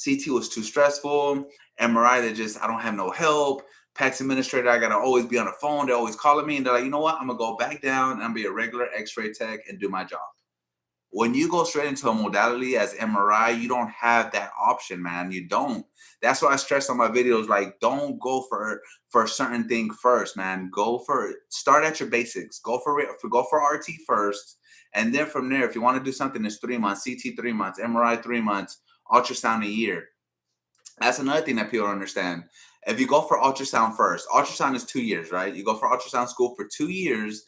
Speaker 2: CT was too stressful. MRI, I don't have no help. PACS administrator, I gotta always be on the phone. They're always calling me, and they're like, you know what? I'm gonna go back down and be a regular X-ray tech and do my job. When you go straight into a modality as MRI, you don't have that option, man. You don't. That's why I stress on my videos, like, don't go for a certain thing first, man. Start at your basics. Go for RT first, and then from there, if you want to do something, it's 3 months, CT 3 months, MRI 3 months, ultrasound a year. That's another thing that people don't understand. If you go for ultrasound first, ultrasound is 2 years, right? You go for ultrasound school for 2 years.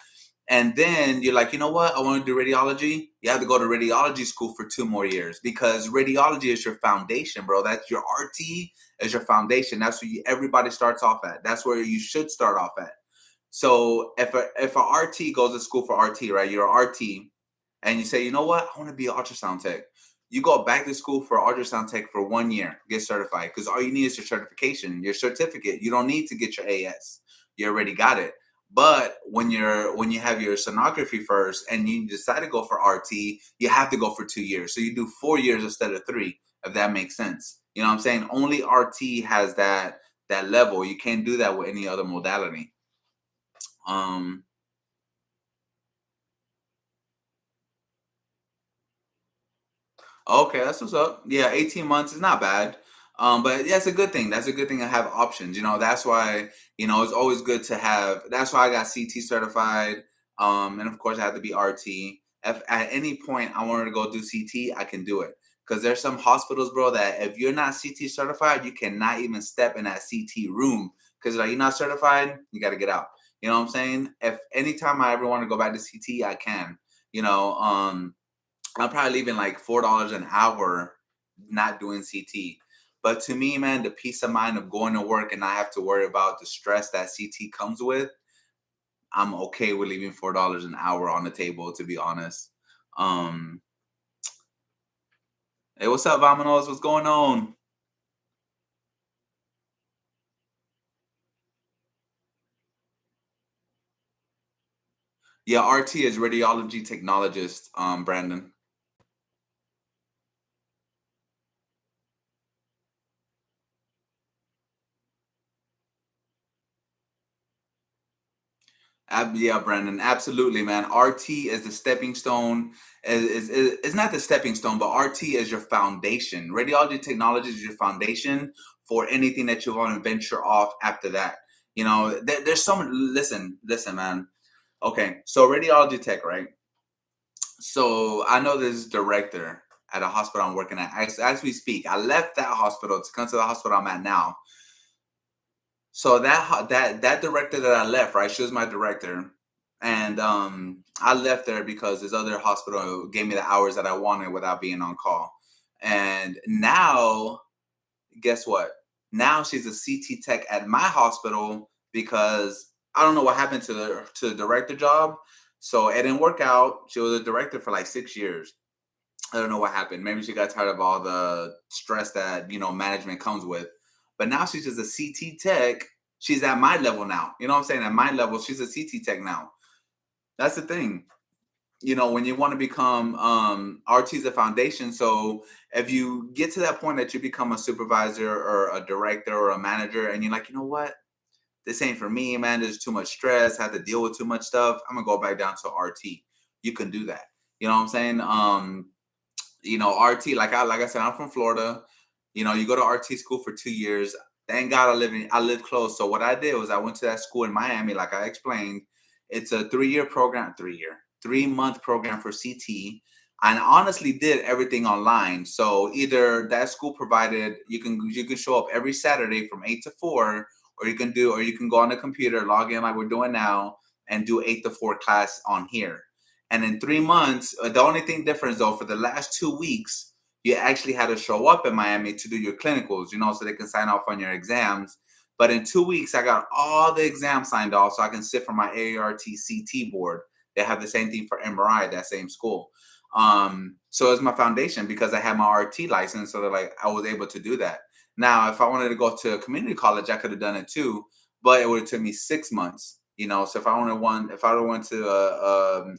Speaker 2: And then you're like, you know what? I want to do radiology. You have to go to radiology school for 2 more years because radiology is your foundation, bro. That's your RT is your foundation. That's where everybody starts off at. That's where you should start off at. So if a RT goes to school for RT, right? You're a RT, and you say, you know what? I want to be an ultrasound tech. You go back to school for ultrasound tech for 1 year, get certified, because all you need is your certification, your certificate. You don't need to get your AS. You already got it. But when you have your sonography first and you decide to go for RT, you have to go for 2 years. So you do 4 years instead of 3, if that makes sense. You know what I'm saying? Only RT has that level. You can't do that with any other modality. Um, Okay, that's what's up. Yeah, 18 months is not bad. But yeah, it's a good thing. That's a good thing to have options. That's why, it's always good to have. That's why I got CT certified. And of course I had to be RT. If at any point I wanted to go do CT, I can do it. Because there's some hospitals, bro, that if you're not CT certified, you cannot even step in that CT room. Because like you're not certified, you gotta get out. You know what I'm saying? If anytime I ever want to go back to CT, I can. You know, I'm probably leaving like $4 an hour not doing CT. But to me, man, the peace of mind of going to work and not have to worry about the stress that CT comes with, I'm okay with leaving $4 an hour on the table, to be honest. Um, hey, what's up, Vamanos? What's going on? Yeah, RT is radiology technologist, Brandon. Yeah, Brandon, absolutely, man. RT is the stepping stone. It's not the stepping stone, but RT is your foundation. Radiology technology is your foundation for anything that you want to venture off after that. There's some. Listen, man. Okay, so radiology tech, right? So I know this director at a hospital I'm working at. As we speak, I left that hospital to come to the hospital I'm at now. So that director that I left, right? She was my director, and I left there because this other hospital gave me the hours that I wanted without being on call. And now, guess what? Now she's a CT tech at my hospital because I don't know what happened to the director job. So it didn't work out. She was a director for like 6 years. I don't know what happened. Maybe she got tired of all the stress that management comes with. But now she's just a CT tech. She's at my level now. You know what I'm saying? At my level, she's a CT tech now. That's the thing. When you want to become RT's a foundation. So if you get to that point that you become a supervisor or a director or a manager, and you're like, you know what? This ain't for me, man. There's too much stress. I have to deal with too much stuff. I'm gonna go back down to RT. You can do that. You know what I'm saying? RT, like I said, I'm from Florida. You go to RT school for 2 years. Thank God I live close. So what I did was I went to that school in Miami, like I explained. It's a 3-year program, 3-month program for CT. And honestly did everything online. So either that school provided you can show up every Saturday from 8 to 4, or you can go on the computer, log in like we're doing now, and do 8 to 4 class on here. And in 3 months, the only thing difference though, for the last 2 weeks, you actually had to show up in Miami to do your clinicals, so they can sign off on your exams. But in 2 weeks, I got all the exams signed off so I can sit for my AART CT board. They have the same thing for MRI at that same school. So it's my foundation because I had my RT license. So I was able to do that. Now, if I wanted to go to a community college, I could have done it too, but it would have took me 6 months. So if I went to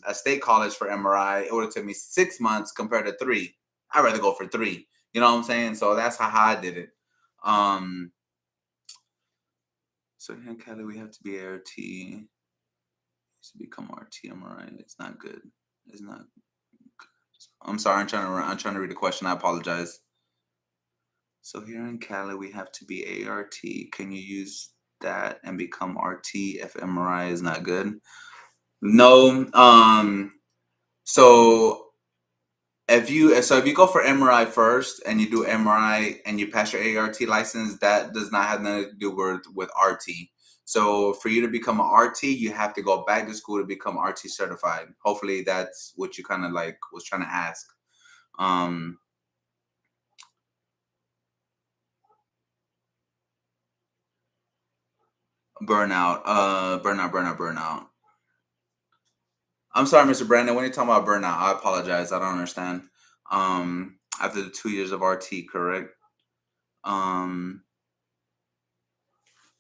Speaker 2: a state college for MRI, it would have took me 6 months compared to 3. I'd rather go for 3. You know what I'm saying? So that's how I did it. Um, so here in Cali, we have to be ART to become RT MRI. It's not good. It's not. I'm sorry. I'm trying to read the question. I apologize. So here in Cali, we have to be ART. Can you use that and become RT if MRI is not good? No. So if you go for MRI first and you do MRI and you pass your ART license, that does not have nothing to do with RT. So for you to become an RT, you have to go back to school to become RT certified. Hopefully that's what you kind of like was trying to ask. Um, burnout. I'm sorry, Mr. Brandon. When you're talking about burnout, I apologize. I don't understand. After the 2 years of RT, correct? Um,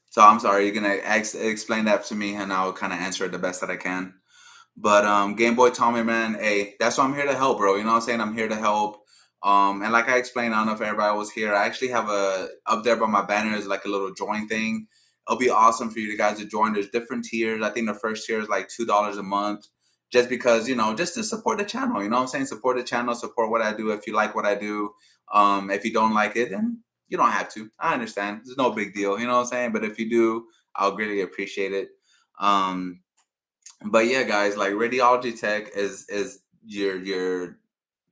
Speaker 2: so I'm sorry. You're gonna explain that to me, and I'll kind of answer it the best that I can. But Game Boy Tommy, man, hey, that's why I'm here to help, bro. You know what I'm saying? I'm here to help. And like I explained, I don't know if everybody was here. I actually have a up there by my banner is like a little join thing. It'll be awesome for you guys to join. There's different tiers. I think the first tier is like $2 a month, just because just to support the channel. You know what I'm saying? Support the channel, support what I do. If you like what I do, if you don't like it, then you don't have to. I understand. It's no big deal. You know what I'm saying? But if you do, I'll greatly appreciate it. Um, but yeah, guys, like radiology tech is your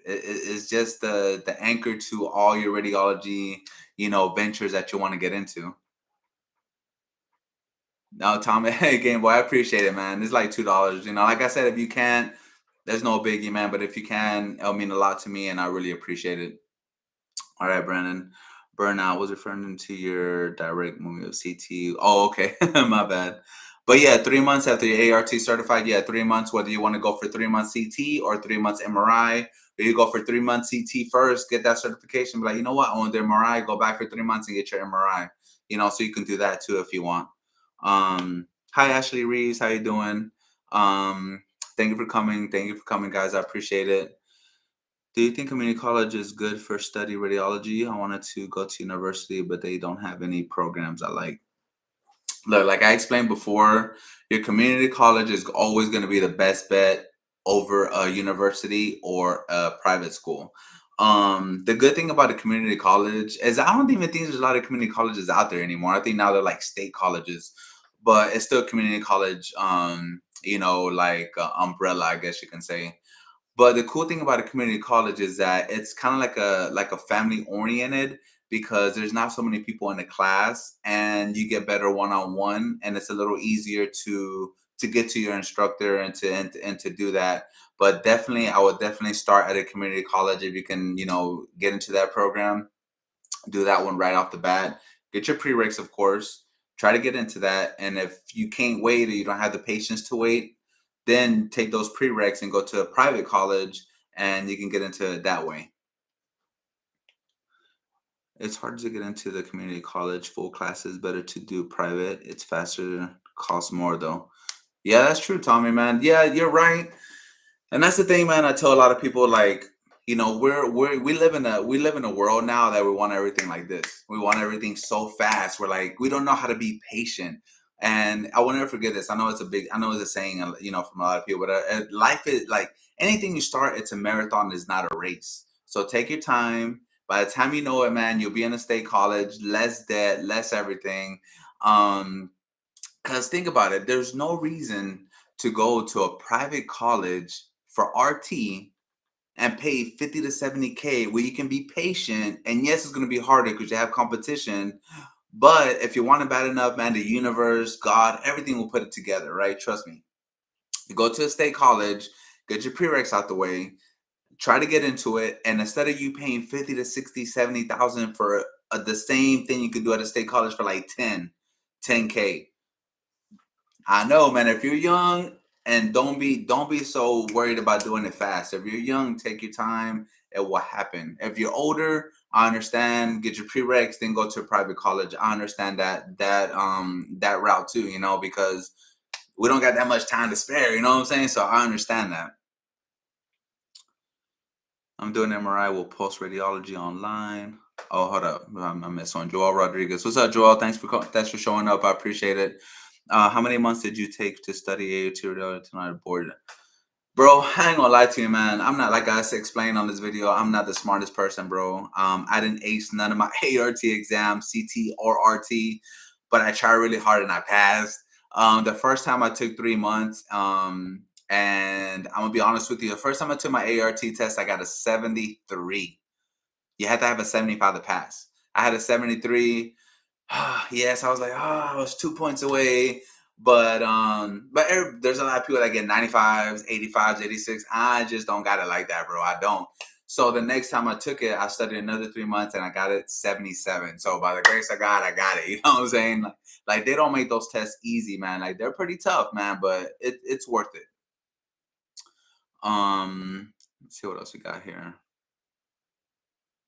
Speaker 2: is just the anchor to all your radiology ventures that you want to get into. Now, Tom, hey, Game Boy, I appreciate it, man. It's like $2. Like I said, if you can't, there's no biggie, man. But if you can, it'll mean a lot to me, and I really appreciate it. All right, Brandon. Burnout was referring to your direct movie of CT. Oh, okay. My bad. But yeah, 3 months after you're ART certified, yeah, 3 months, whether you want to go for 3 months CT or 3 months MRI, or you go for 3 months CT first, get that certification. Be like, you know what? I want the MRI, go back for 3 months and get your MRI. So you can do that too if you want. Hi, Ashley Reeves. How you doing? Um, thank you for coming. Thank you for coming, guys. I appreciate it. Do you think community college is good for study radiology? I wanted to go to university, but they don't have any programs I like. Look, like I explained before, your community college is always going to be the best bet over a university or a private school. The good thing about a community college is I don't even think there's a lot of community colleges out there anymore. I think now they're like state colleges, but it's still community college. Like umbrella, I guess you can say. But the cool thing about a community college is that it's kind of like a family oriented, because there's not so many people in the class, and you get better one on one, and it's a little easier to get to your instructor and to do that. But definitely, I would definitely start at a community college if you can get into that program. Do that one right off the bat. Get your prereqs, of course. Try to get into that. And if you can't wait or you don't have the patience to wait, then take those prereqs and go to a private college, and you can get into it that way. It's hard to get into the community college full classes. Better to do private. It's faster, costs more though. Yeah, that's true, Tommy, man. Yeah, you're right. And that's the thing, man. I tell a lot of people, like, we live in a world now that we want everything like this. We want everything so fast. We're like, we don't know how to be patient. And I will never forget this. I know it's a saying, from a lot of people, but life is like anything you start, it's a marathon, is not a race. So take your time. By the time you know it, man, you'll be in a state college, less debt, less everything. Um, because think about it, there's no reason to go to a private college for RT and pay 50 to 70K where you can be patient. And yes, it's going to be harder because you have competition. But if you want it bad enough, man, the universe, God, everything will put it together, right? Trust me. You go to a state college, get your prereqs out the way, try to get into it. And instead of you paying 50 to 60, 70,000 for the same thing you could do at a state college for like 10K. I know, man. If you're young, and don't be so worried about doing it fast. If you're young, take your time. It will happen. If you're older, I understand. Get your prereqs, then go to a private college. I understand that route too. Because we don't got that much time to spare. You know what I'm saying? So I understand that. I'm doing MRI with Pulse Radiology online. Oh, hold up. I missed one. Joel Rodriguez. What's up, Joel? Thanks for showing up. I appreciate it. How many months did you take to study AUT radiology tonight board? Bro, I ain't gonna lie to you, man. I'm not, like I explained on this video, I'm not the smartest person, bro. I didn't ace none of my ART exams, CT or RT, but I tried really hard and I passed. The first time I took 3 months, and I'm gonna be honest with you, the first time I took my ART test, I got a 73. You had to have a 75 to pass. I had a 73. Yes, I was like, I was 2 points away. But there's a lot of people that get 95s, 85s, 86. I just don't got it like that, bro. I don't. So the next time I took it, I studied another 3 months and I got it 77. So by the grace of God, I got it. You know what I'm saying? Like they don't make those tests easy, man. Like they're pretty tough, man, but it's worth it. Let's see what else we got here.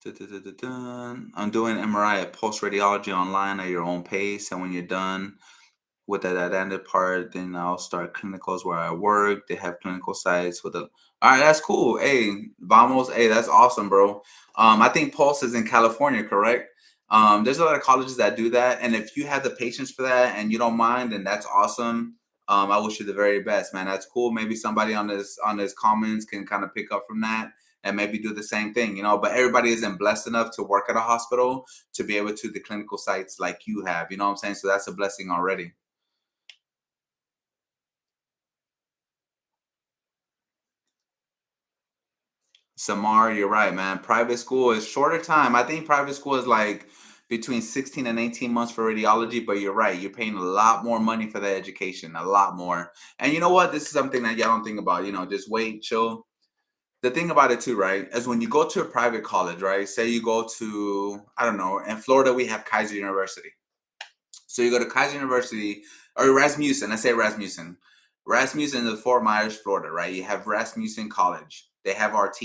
Speaker 2: Dun. I'm doing MRI at Pulse Radiology online at your own pace, and when you're done with that ended part, then I'll start clinicals where I work. They have clinical sites with a. All right, that's cool. Hey, vamos. Hey, that's awesome, bro. I think Pulse is in California, correct? There's a lot of colleges that do that, and if you have the patience for that and you don't mind, then that's awesome. I wish you the very best, man. That's cool. Maybe somebody on this comments can kind of pick up from that and maybe do the same thing, you know. But everybody isn't blessed enough to work at a hospital to be able to the clinical sites like you have. You know what I'm saying? So that's a blessing already. Samar, you're right, man. Private school is shorter time. I think private school is like between 16 and 18 months for radiology, but you're right. You're paying a lot more money for the education, a lot more. And you know what? This is something that y'all don't think about. Just wait, chill. The thing about it too, right, is when you go to a private college, right? Say you go to, I don't know, in Florida, we have Kaiser University. So you go to Kaiser University or Rasmussen. I say Rasmussen. Rasmussen is Fort Myers, Florida, right? You have Rasmussen College. They have RT.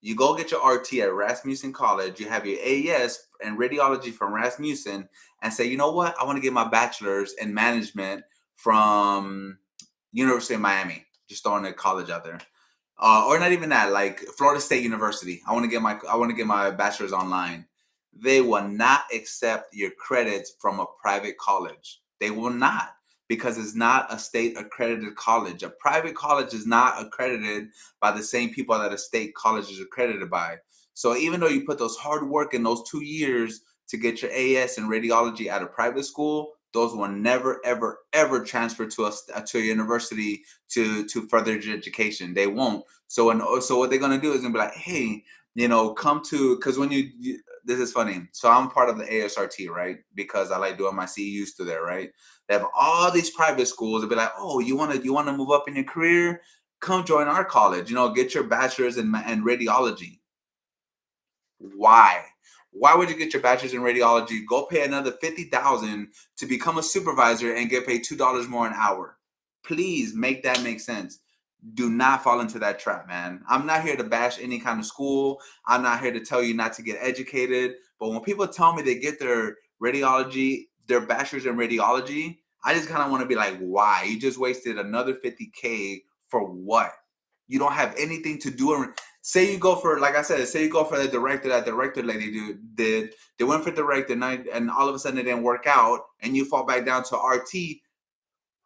Speaker 2: You go get your RT at Rasmussen College. You have your AES and radiology from Rasmussen, and say, you know what? I want to get my bachelor's in management from University of Miami. Just throwing a college out there, or not even that. Like Florida State University. I want to get my bachelor's online. They will not accept your credits from a private college. They will not, because it's not a state accredited college. A private college is not accredited by the same people that a state college is accredited by. So even though you put those hard work in those 2 years to get your AS in radiology at a private school, those will never, ever, ever transfer to a university to further your education. They won't. So what they're gonna do is gonna be like, hey, come to, because this is funny. So I'm part of the ASRT, right? Because I like doing my CEUs through there, right? They have all these private schools. They'll be like, oh, you wanna move up in your career? Come join our college. Get your bachelor's in radiology. Why? Why would you get your bachelor's in radiology? Go pay another 50,000 to become a supervisor and get paid $2 more an hour. Please make that make sense. Do not fall into that trap, man. I'm not here to bash any kind of school. I'm not here to tell you not to get educated. But when people tell me they get their bachelor's in radiology, I just kind of want to be like, why? You just wasted another 50K for what? You don't have anything to do. Say you go for, like I said, say you go for the director, that director lady did. They went for director, and all of a sudden it didn't work out, and you fall back down to RT.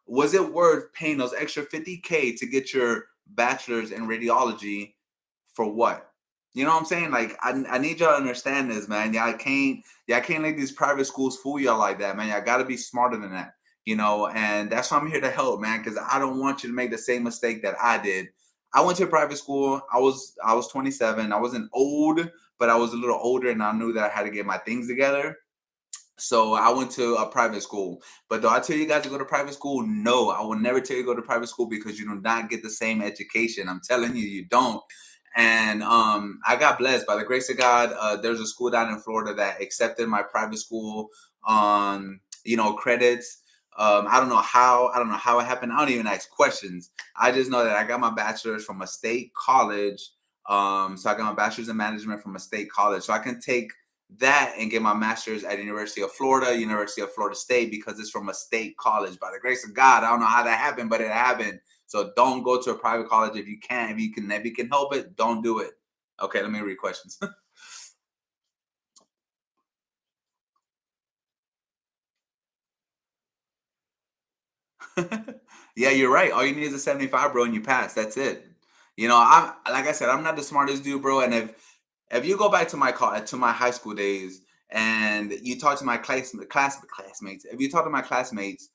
Speaker 2: Was it worth paying those extra 50K to get your bachelor's in radiology for what? You know what I'm saying? Like, I need y'all to understand this, man. Y'all can't let these private schools fool y'all like that, man. Y'all got to be smarter than that, and that's why I'm here to help, man, because I don't want you to make the same mistake that I did. I went to a private school. I was 27. I wasn't old, but I was a little older, and I knew that I had to get my things together. So I went to a private school. But do I tell you guys to go to private school? No, I will never tell you to go to private school, because you do not get the same education. I'm telling you, you don't. And I got blessed by the grace of God. There's a school down in Florida that accepted my private school on credits. I don't know how. I don't know how it happened. I don't even ask questions. I just know that I got my bachelor's from a state college. So I got my bachelor's in management from a state college. So I can take that and get my master's at University of Florida, University of Florida State, because it's from a state college. By the grace of God, I don't know how that happened, but it happened. So don't go to a private college if you can. If you can help it, don't do it. Okay, let me read questions. Yeah, you're right. All you need is a 75, bro, and you pass. That's it. I'm, like I said, I'm not the smartest dude, bro. And if you go back to my high school days, and you talk to my classmates, if you talk to my classmates,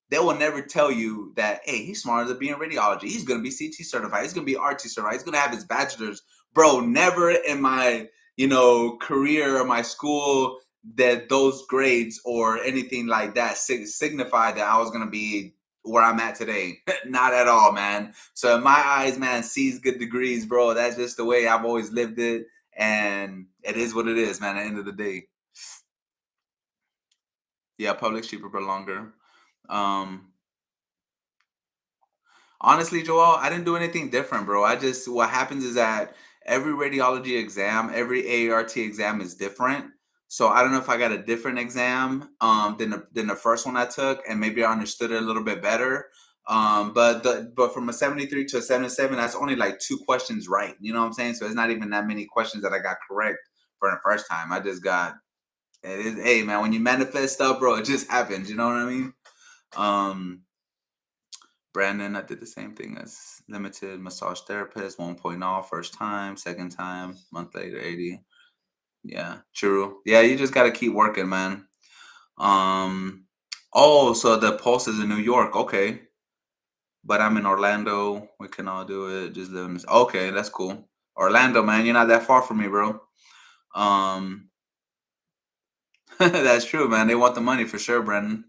Speaker 2: they will never tell you that, hey, he's smarter than being radiology. He's gonna be CT certified. He's gonna be RT certified. He's gonna have his bachelor's. Bro, never in my career or my school that those grades or anything like that signify that I was gonna be where I'm at today. Not at all, man. So in my eyes, man, C's good degrees, bro. That's just the way I've always lived it, and it is what it is, man. At the end of the day, yeah, public's cheaper but longer. Um, Honestly, Joel, I didn't do anything different, bro. I just what happens is that every radiology exam, every AART exam is different. So I don't know if I got a different exam than the first one I took, and maybe I understood it a little bit better. But from a 73 to a 77, that's only like 2 questions right. You know what I'm saying? So it's not even that many questions that I got correct for the first time. I just got it is. Hey, man, when you manifest stuff, bro, it just happens. You know what I mean? Um, Brandon, I did the same thing as limited massage therapist, 1.0, first time, second time, month later, 80. Yeah, true. Yeah, you just gotta keep working, man. Um, oh, so the pulse is in New York. Okay. But I'm in Orlando. We can all do it. Just live in this. Okay, that's cool. Orlando, man, you're not that far from me, bro. Um, that's true, man. They want the money for sure, Brandon.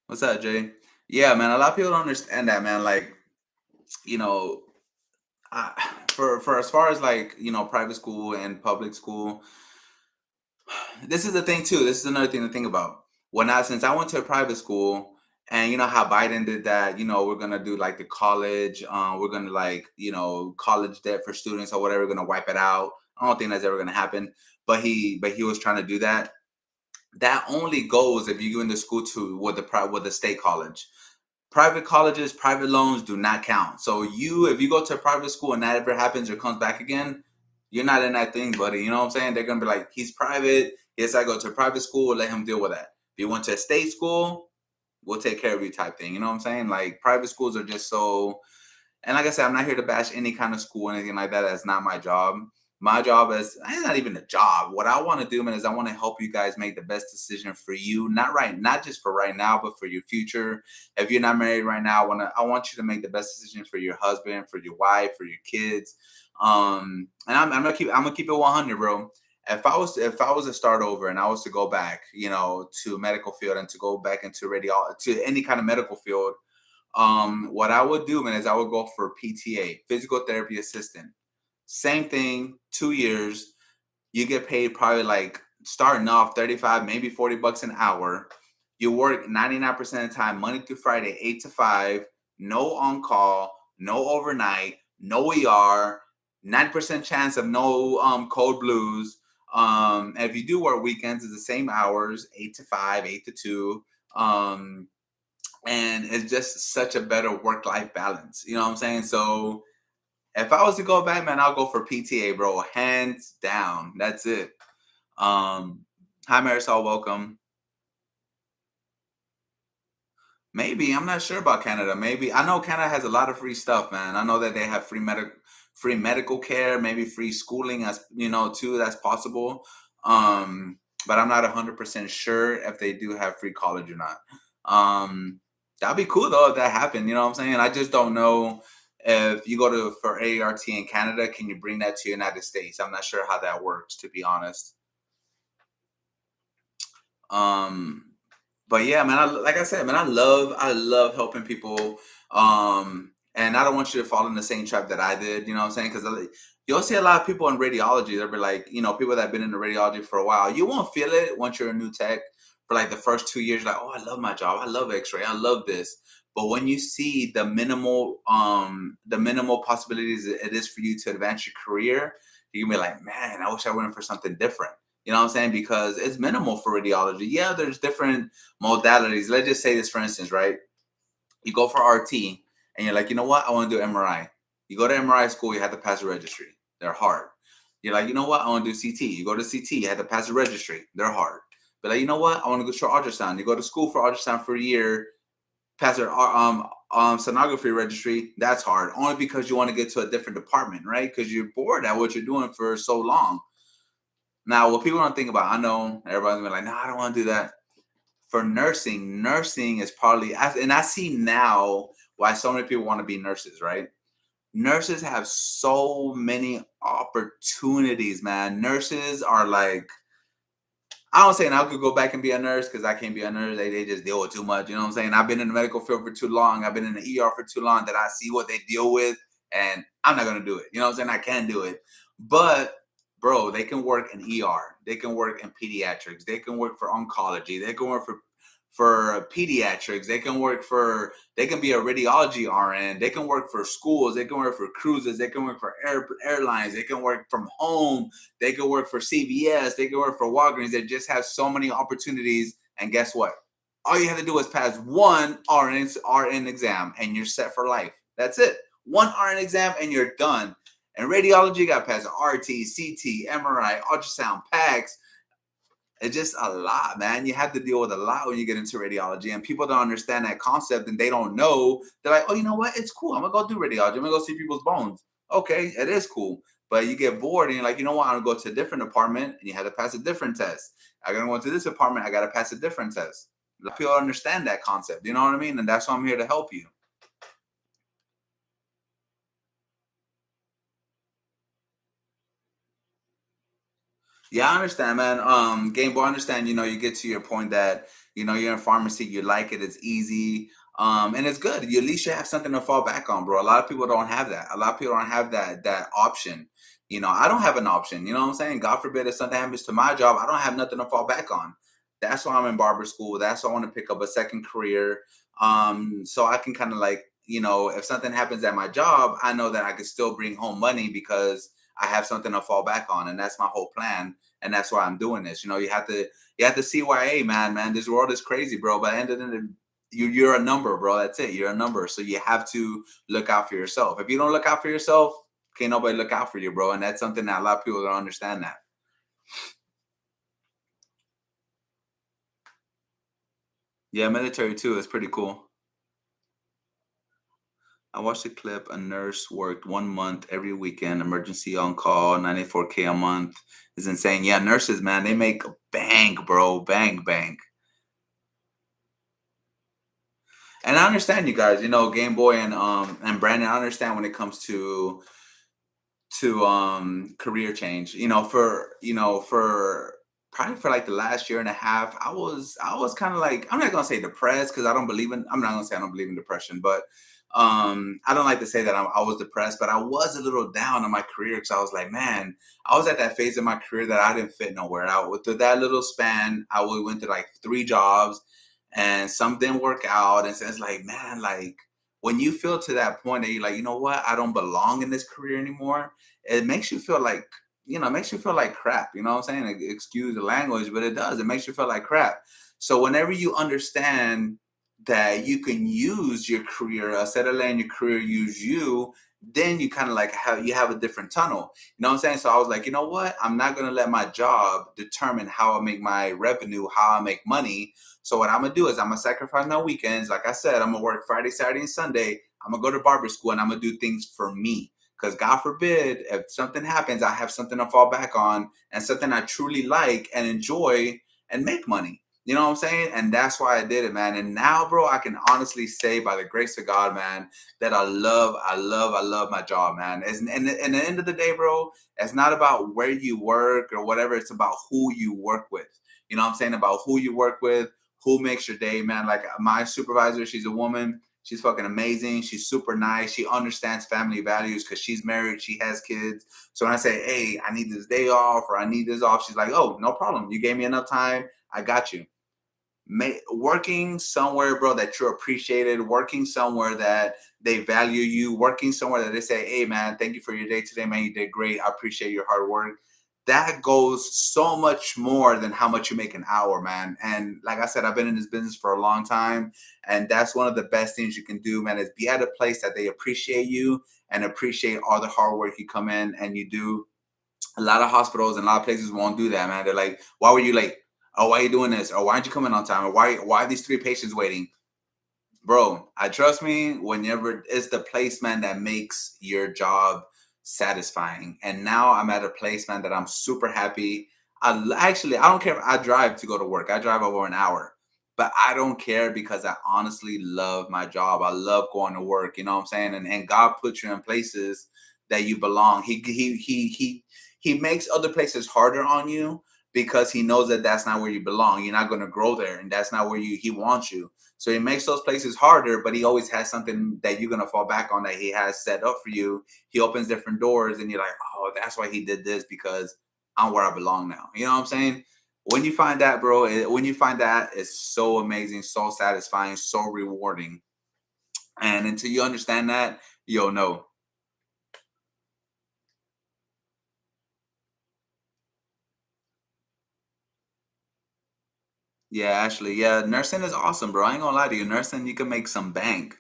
Speaker 2: What's up, Jay? Yeah, man. A lot of people don't understand that, man. Like, you know, I, for as far as like private school and public school, this is the thing too. This is another thing to think about. When I since I went to a private school, and you know how Biden did that. We're gonna do like the college. We're gonna like college debt for students or whatever. We're gonna wipe it out. I don't think that's ever gonna happen. But he was trying to do that. That only goes if you go into school to with the state college. Private colleges, private loans do not count. So if you go to a private school and that ever happens or comes back again, you're not in that thing, buddy. You know what I'm saying? They're gonna be like, he's private. Yes, I go to a private school. Let him deal with that. If you went to a state school, we'll take care of you, type thing. You know what I'm saying? Like private schools are just so, and like I said, I'm not here to bash any kind of school or anything like that. That's not my job. My job is it's not even a job. What I want to do, man, is I want to help you guys make the best decision for you. Not just for right now, but for your future. If you're not married right now, I want you to make the best decision for your husband, for your wife, for your kids. And I'm gonna keep it 100, bro. If I was to start over and I was to go back, to medical field and to go back into radio to any kind of medical field, what I would do, man, is I would go for PTA, physical therapy assistant. Same thing, 2 years. You get paid probably like starting off 35, maybe $40 an hour. You work 99% of the time, Monday through Friday, 8 to 5, no on call, no overnight, no ER, 90% chance of no code blues. And if you do work weekends, it's the same hours, 8 to 5, 8 to 2. Um, and it's just such a better work-life balance. You know what I'm saying? So if I was to go back, man, I'll go for PTA, bro. Hands down. That's it. Hi Marisol, welcome. Maybe I'm not sure about Canada. Maybe I know Canada has a lot of free stuff, man. I know that they have free medical care, maybe free schooling as too. That's possible. Um, but I'm not 100% sure if they do have free college or not. That'd be cool though if that happened. You know what I'm saying? I just don't know if you go to for ART in Canada, can you bring that to United States? I'm not sure how that works, to be honest. Um, but yeah, man, like I said, man, I love helping people. And I don't want you to fall in the same trap that I did. You know what I'm saying? Because you'll see a lot of people in radiology. They'll be like, people that have been in the radiology for a while. You won't feel it once you're a new tech for like the first 2 years. Like, oh, I love my job. I love X-ray. I love this. But when you see the minimal possibilities it is for you to advance your career, you can be like, man, I wish I went for something different. You know what I'm saying? Because it's minimal for radiology. Yeah, there's different modalities. Let's just say this, for instance, right? You go for RT and you're like, you know what? I want to do MRI. You go to MRI school, you have to pass the registry. They're hard. You're like, you know what? I want to do CT. You go to CT, you have to pass the registry. They're hard. But like, you know what? I want to go to ultrasound. You go to school for ultrasound for a year, pass their sonography registry. That's hard. Only because you want to get to a different department, right? Because you're bored at what you're doing for so long. Now, what people don't think about, I know everybody's gonna be like, no, I don't want to do that. For nursing is probably, and I see now why so many people want to be nurses, right? Nurses have so many opportunities, man. Nurses are like, I don't say I could go back and be a nurse because I can't be a nurse. They just deal with too much. You know what I'm saying? I've been in the medical field for too long. I've been in the ER for too long that I see what they deal with, and I'm not gonna do it. You know what I'm saying? I can do it, but bro, they can work in ER. They can work in pediatrics. They can work for oncology. They can work for pediatrics. They can work for. They can be a radiology RN. They can work for schools. They can work for cruises. They can work for airlines. They can work from home. They could work for CVS. They could work for Walgreens. They just have so many opportunities. And guess what? All you have to do is pass one RN exam, and you're set for life. That's it. One RN exam, and you're done. And radiology, you got to pass RT, CT, MRI, ultrasound, PACS. It's just a lot, man. You have to deal with a lot when you get into radiology, and people don't understand that concept, and they don't know. They're like, "Oh, you know what? It's cool. I'm gonna go do radiology. I'm gonna go see people's bones." Okay, it is cool, but you get bored, and you're like, "You know what? I'm gonna go to a different department, and you have to pass a different test. I'm gonna go to this department. I gotta pass a different test." A lot of people don't understand that concept. You know what I mean? And that's why I'm here to help you. Yeah, I understand, man. Game Boy, I understand. You get to your point that you're in pharmacy, you like it, it's easy, and it's good. You at least you have something to fall back on, bro. A lot of people don't have that. A lot of people don't have that option. I don't have an option. You know what I'm saying? God forbid if something happens to my job, I don't have nothing to fall back on. That's why I'm in barber school. That's why I want to pick up a second career, so I can kind of like if something happens at my job, I know that I can still bring home money because I have something to fall back on, and that's my whole plan, and that's why I'm doing this. You have to see why, hey, man, this world is crazy, bro. By the end of the day, you're a number, bro. That's it. You're a number. So you have to look out for yourself. If you don't look out for yourself, can't nobody look out for you, bro. And that's something that a lot of people don't understand that. Yeah, military too is pretty cool. I watched a clip. A nurse worked 1 month every weekend, emergency on call, 94K a month. Is insane. Yeah, nurses, man, they make bank, bro. Bank, bank. And I understand you guys, Game Boy and Brandon, I understand when it comes to career change. For probably for like the last year and a half, I was kind of like, I'm not gonna say depressed because I'm not gonna say I don't believe in depression, but I don't like to say that I was depressed, but I was a little down on my career because I was like, man, I was at that phase of my career that I didn't fit nowhere. Through that little span, went to like 3 jobs, and some didn't work out. And so it's like, man, like when you feel to that point that you're like, you know what, I don't belong in this career anymore, it makes you feel like, it makes you feel like crap. You know what I'm saying? Like, excuse the language, but it does. It makes you feel like crap. So whenever you understand that you can use your career, instead of letting your career use you, then you kind of like have a different tunnel. You know what I'm saying? So I was like, you know what? I'm not gonna let my job determine how I make my revenue, how I make money. So what I'm gonna do is I'm gonna sacrifice my weekends. Like I said, I'm gonna work Friday, Saturday, and Sunday. I'm gonna go to barber school and I'm gonna do things for me. Because God forbid, if something happens, I have something to fall back on and something I truly like and enjoy and make money. You know what I'm saying? And that's why I did it, man. And now, bro, I can honestly say by the grace of God, man, that I love my job, man. And the end of the day, bro, it's not about where you work or whatever. It's about who you work with. You know what I'm saying? About who you work with, who makes your day, man. Like my supervisor, she's a woman. She's fucking amazing. She's super nice. She understands family values because she's married. She has kids. So when I say, hey, I need this day off or I need this off, she's like, oh, no problem. You gave me enough time. I got you. Working somewhere, bro, that you're appreciated, working somewhere that they value you, working somewhere that they say, hey, man, thank you for your day today, man. You did great. I appreciate your hard work. That goes so much more than how much you make an hour, man. And like I said, I've been in this business for a long time. And that's one of the best things you can do, man, is be at a place that they appreciate you and appreciate all the hard work you come in and you do. A lot of hospitals and a lot of places won't do that, man. They're like, why were you late? Oh, why are you doing this? Or why aren't you coming on time? Or why are these 3 patients waiting? Bro, I trust me, whenever it's the placement that makes your job satisfying. And now I'm at a place, man, that I'm super happy. I don't care if I drive to go to work. I drive over an hour. but I don't care because I honestly love my job. I love going to work. You know what I'm saying? And God put you in places that you belong. He makes other places harder on you because he knows that that's not where you belong. You're not going to grow there, and that's not where he wants you. So he makes those places harder, but he always has something that you're going to fall back on that he has set up for you. He opens different doors, and you're like, oh, that's why he did this, because I'm where I belong now. You know what I'm saying? When you find that, bro, when you find that, it's so amazing, so satisfying, so rewarding. And until you understand that, you'll know. Yeah, actually, yeah, nursing is awesome, bro. I ain't gonna lie to you. Nursing, you can make some bank.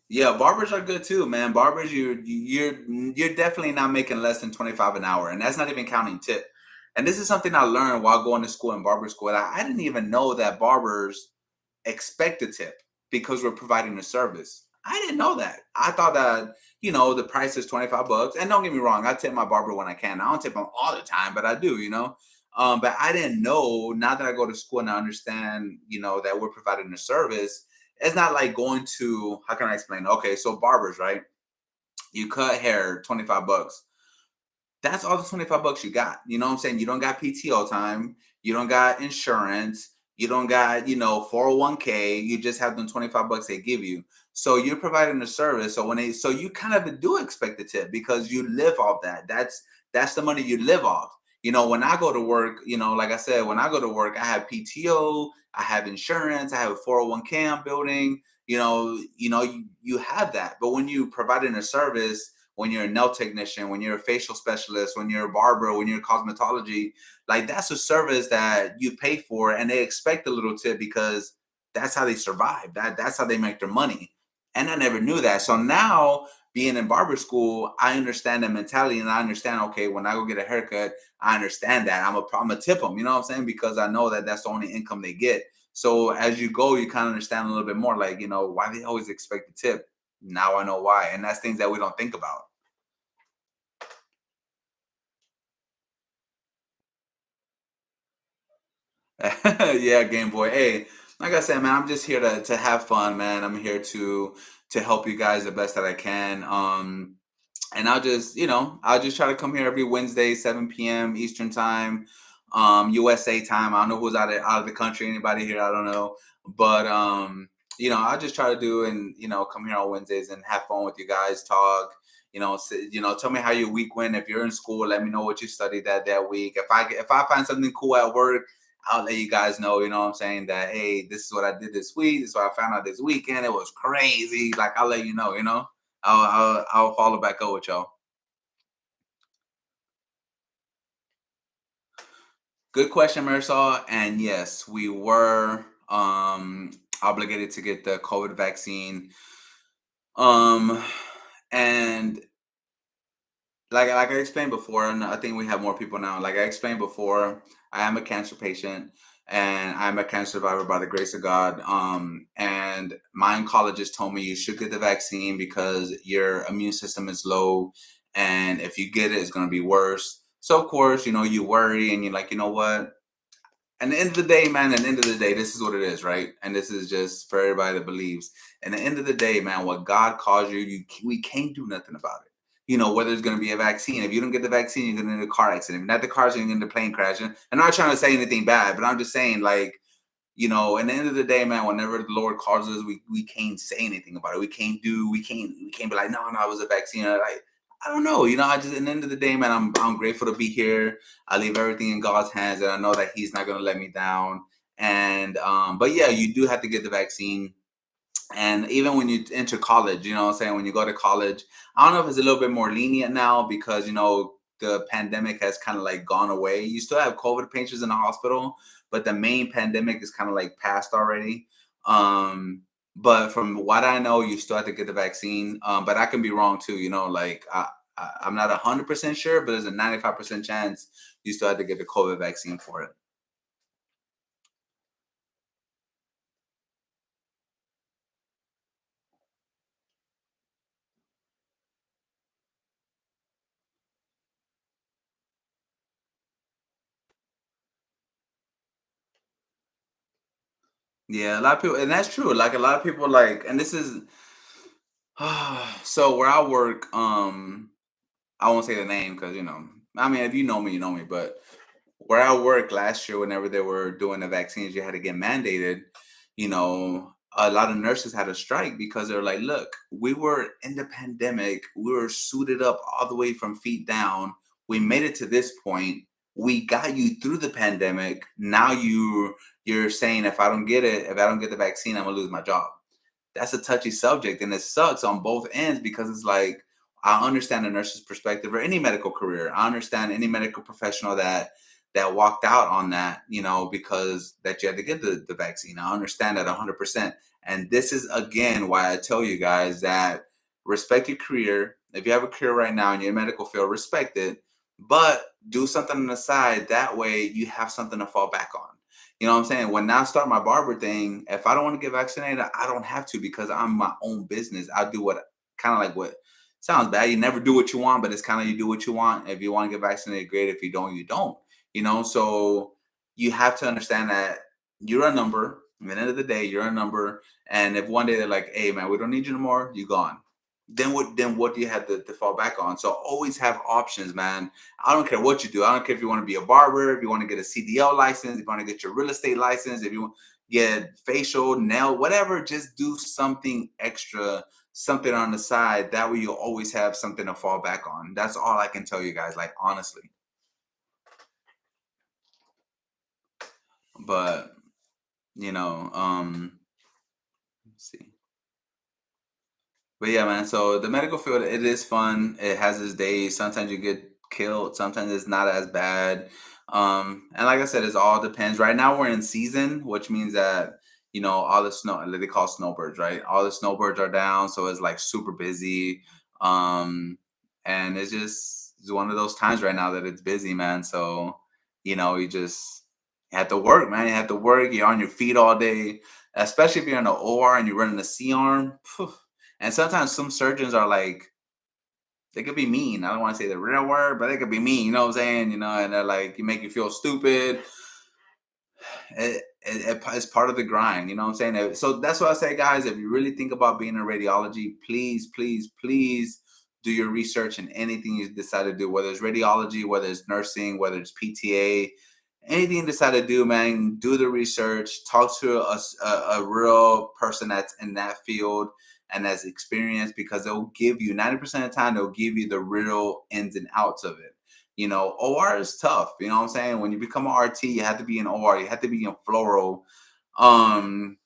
Speaker 2: Yeah, barbers are good too, man. Barbers, you're definitely not making less than 25 an hour, and that's not even counting tip. And this is something I learned while going to school in barber school. I didn't even know that barbers expect a tip because we're providing a service. I didn't know that. I thought that, the price is 25 bucks. And don't get me wrong, I tip my barber when I can. I don't tip him all the time, but I do. But I didn't know, now that I go to school and I understand, that we're providing a service. It's not like going to, how can I explain? Okay, so barbers, right? You cut hair, 25 bucks. That's all the 25 bucks you got. You know what I'm saying? You don't got PTO time, you don't got insurance, you don't got, 401k, you just have them 25 bucks they give you. So you're providing a service. So you kind of do expect the tip because you live off that. That's the money you live off. When I go to work, like I said, when I go to work, I have PTO, I have insurance, I have a 401k I'm building. You have that. But when you providing a service, when you're a nail technician, when you're a facial specialist, when you're a barber, when you're cosmetology, like that's a service that you pay for and they expect a little tip because that's how they survive. That's how they make their money. And I never knew that. So now being in barber school, I understand the mentality and I understand, okay, when I go get a haircut, I understand that. I'm a tip them, you know what I'm saying? Because I know that that's the only income they get. So as you go, you kind of understand a little bit more, like, why they always expect a tip. Now I know why. And that's things that we don't think about. Yeah, Game Boy. Hey, like I said, man, I'm just here to have fun, man. I'm here to help you guys the best that I can. And I'll just try to come here every Wednesday, 7 p.m. Eastern time, USA time. I don't know who's out of the country, anybody here, I don't know. But I'll just try to do and come here on Wednesdays and have fun with you guys, talk. Tell me how your week went. If you're in school, let me know what you studied that week. If I find something cool at work, I'll let you guys know. You know what I'm saying? That, hey, this is what I did this week. This is what I found out this weekend. It was crazy. Like, I'll let you know. I'll follow back up with y'all. Good question, Marisol. And yes, we were obligated to get the COVID vaccine. Um, and like I explained before, and I think we have more people now. Like I explained before, I am a cancer patient and I'm a cancer survivor by the grace of God. And my oncologist told me you should get the vaccine because your immune system is low, and if you get it, it's going to be worse. So of course, you worry and you're like, you know what? At the end of the day, man, at the end of the day, this is what it is, right? And this is just for everybody that believes. At the end of the day, man, what God calls you, we can't do nothing about it. Whether it's going to be a vaccine. If you don't get the vaccine, you're going to get a car accident. If not the car accident, you're going to get a plane crash. And I'm not trying to say anything bad, but I'm just saying, like, at the end of the day, man, whenever the Lord calls us, we can't say anything about it. We can't be like, no, no, it was a vaccine. Like, I don't know. I just, at the end of the day, man, I'm grateful to be here. I leave everything in God's hands, and I know that He's not gonna let me down. And but yeah, you do have to get the vaccine. And even when you enter college, what I'm saying, when you go to college, I don't know if it's a little bit more lenient now because the pandemic has kind of like gone away. You still have COVID patients in the hospital, but the main pandemic is kind of like passed already. But from what I know, you still have to get the vaccine. But I can be wrong too. Like I'm not 100% sure, but there's a 95% chance you still have to get the COVID vaccine for it. Yeah, a lot of people, and that's true. Like a lot of people, like, and this is so where I work. I won't say the name because I mean, if you know me, you know me. But where I work last year, whenever they were doing the vaccines, you had to get mandated. A lot of nurses had a strike because they're like, "Look, we were in the pandemic. We were suited up all the way from feet down. We made it to this point. We got you through the pandemic. Now you're saying if I don't get it, if I don't get the vaccine, I'm gonna lose my job." That's a touchy subject, and it sucks on both ends because it's like I understand a nurse's perspective or any medical career. I understand any medical professional that walked out on that, because that you had to get the vaccine. I understand that 100%. And this is again why I tell you guys that respect your career. If you have a career right now in your medical field, respect it, but do something on the side. That way you have something to fall back on. You know what I'm saying? When I start my barber thing, if I don't want to get vaccinated, I don't have to because I'm my own business. I do what kind of like what sounds bad. You never do what you want, but it's kind of you do what you want. If you want to get vaccinated, great. If you don't, you don't. So you have to understand that you're a number. At the end of the day, you're a number. And if one day they're like, "Hey, man, we don't need you no more," you gone. Then what do you have to fall back on? So always have options, man. I don't care what you do. I don't care if you want to be a barber, if you want to get a CDL license, if you want to get your real estate license, if you want get facial, nail, whatever, just do something extra, something on the side. That way you'll always have something to fall back on. That's all I can tell you guys, like honestly. But you know, let's see. But yeah, man. So the medical field, it is fun. It has its days. Sometimes you get killed. Sometimes it's not as bad. And like I said, it all depends. Right now we're in season, which means that all the snow, like they call snowbirds, right? All the snowbirds are down, so it's like super busy. And it's one of those times right now that it's busy, man. So you have to work, man. You have to work. You're on your feet all day, especially if you're in the OR and you're running a C arm. And sometimes some surgeons are like, they could be mean. I don't want to say the real word, but they could be mean. You know what I'm saying? And they're like, you make you feel stupid. It's part of the grind. You know what I'm saying? So that's what I say, guys. If you really think about being in radiology, please, please, please do your research in anything you decide to do, whether it's radiology, whether it's nursing, whether it's PTA, anything you decide to do, man, do the research, talk to a real person that's in that field and that's experienced because they'll give you 90% of the time, they'll give you the real ins and outs of it. OR is tough. You know what I'm saying? When you become an RT, you have to be in OR, you have to be in fluoro. Um,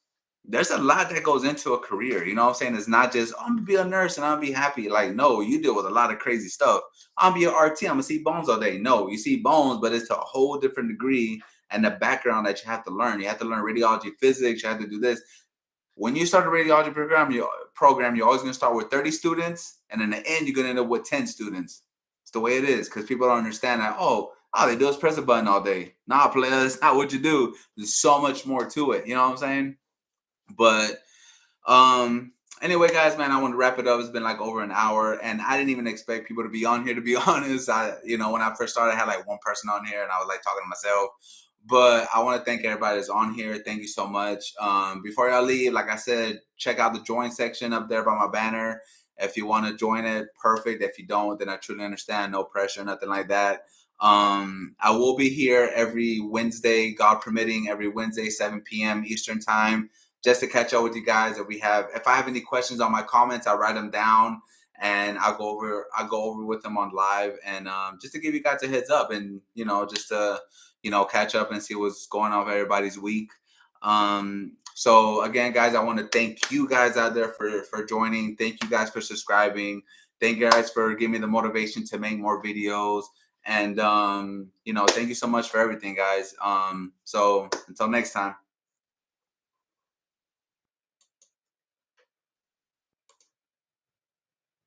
Speaker 2: there's a lot that goes into a career. You know what I'm saying? It's not just, "Oh, I'm gonna be a nurse and I'll be happy." Like, no, you deal with a lot of crazy stuff. "I'm gonna be an RT, I'm gonna see bones all day." No, you see bones, but it's to a whole different degree and the background that you have to learn. You have to learn radiology physics, you have to do this. When you start a radiology program, you're always going to start with 30 students, and in the end, you're going to end up with 10 students. It's the way it is because people don't understand that. All they do is press a button all day. Nah, player, that's not what you do. There's so much more to it. You know what I'm saying? But anyway, guys, man, I want to wrap it up. It's been like over an hour, and I didn't even expect people to be on here. To be honest, when I first started, I had like one person on here, and I was like talking to myself. But I want to thank everybody that's on here. Thank you so much. Before y'all leave, like I said, check out the join section up there by my banner. If you want to join it, perfect. If you don't, then I truly understand. No pressure, nothing like that. I will be here every Wednesday, God permitting, every Wednesday, 7 p.m. Eastern time, just to catch up with you guys. If I have any questions on my comments, I'll write them down and I'll go over with them on live, and just to give you guys a heads up, and just to catch up and see what's going on with everybody's week. So again, guys, I want to thank you guys out there for joining. Thank you guys for subscribing. Thank you guys for giving me the motivation to make more videos. And thank you so much for everything, guys. So until next time.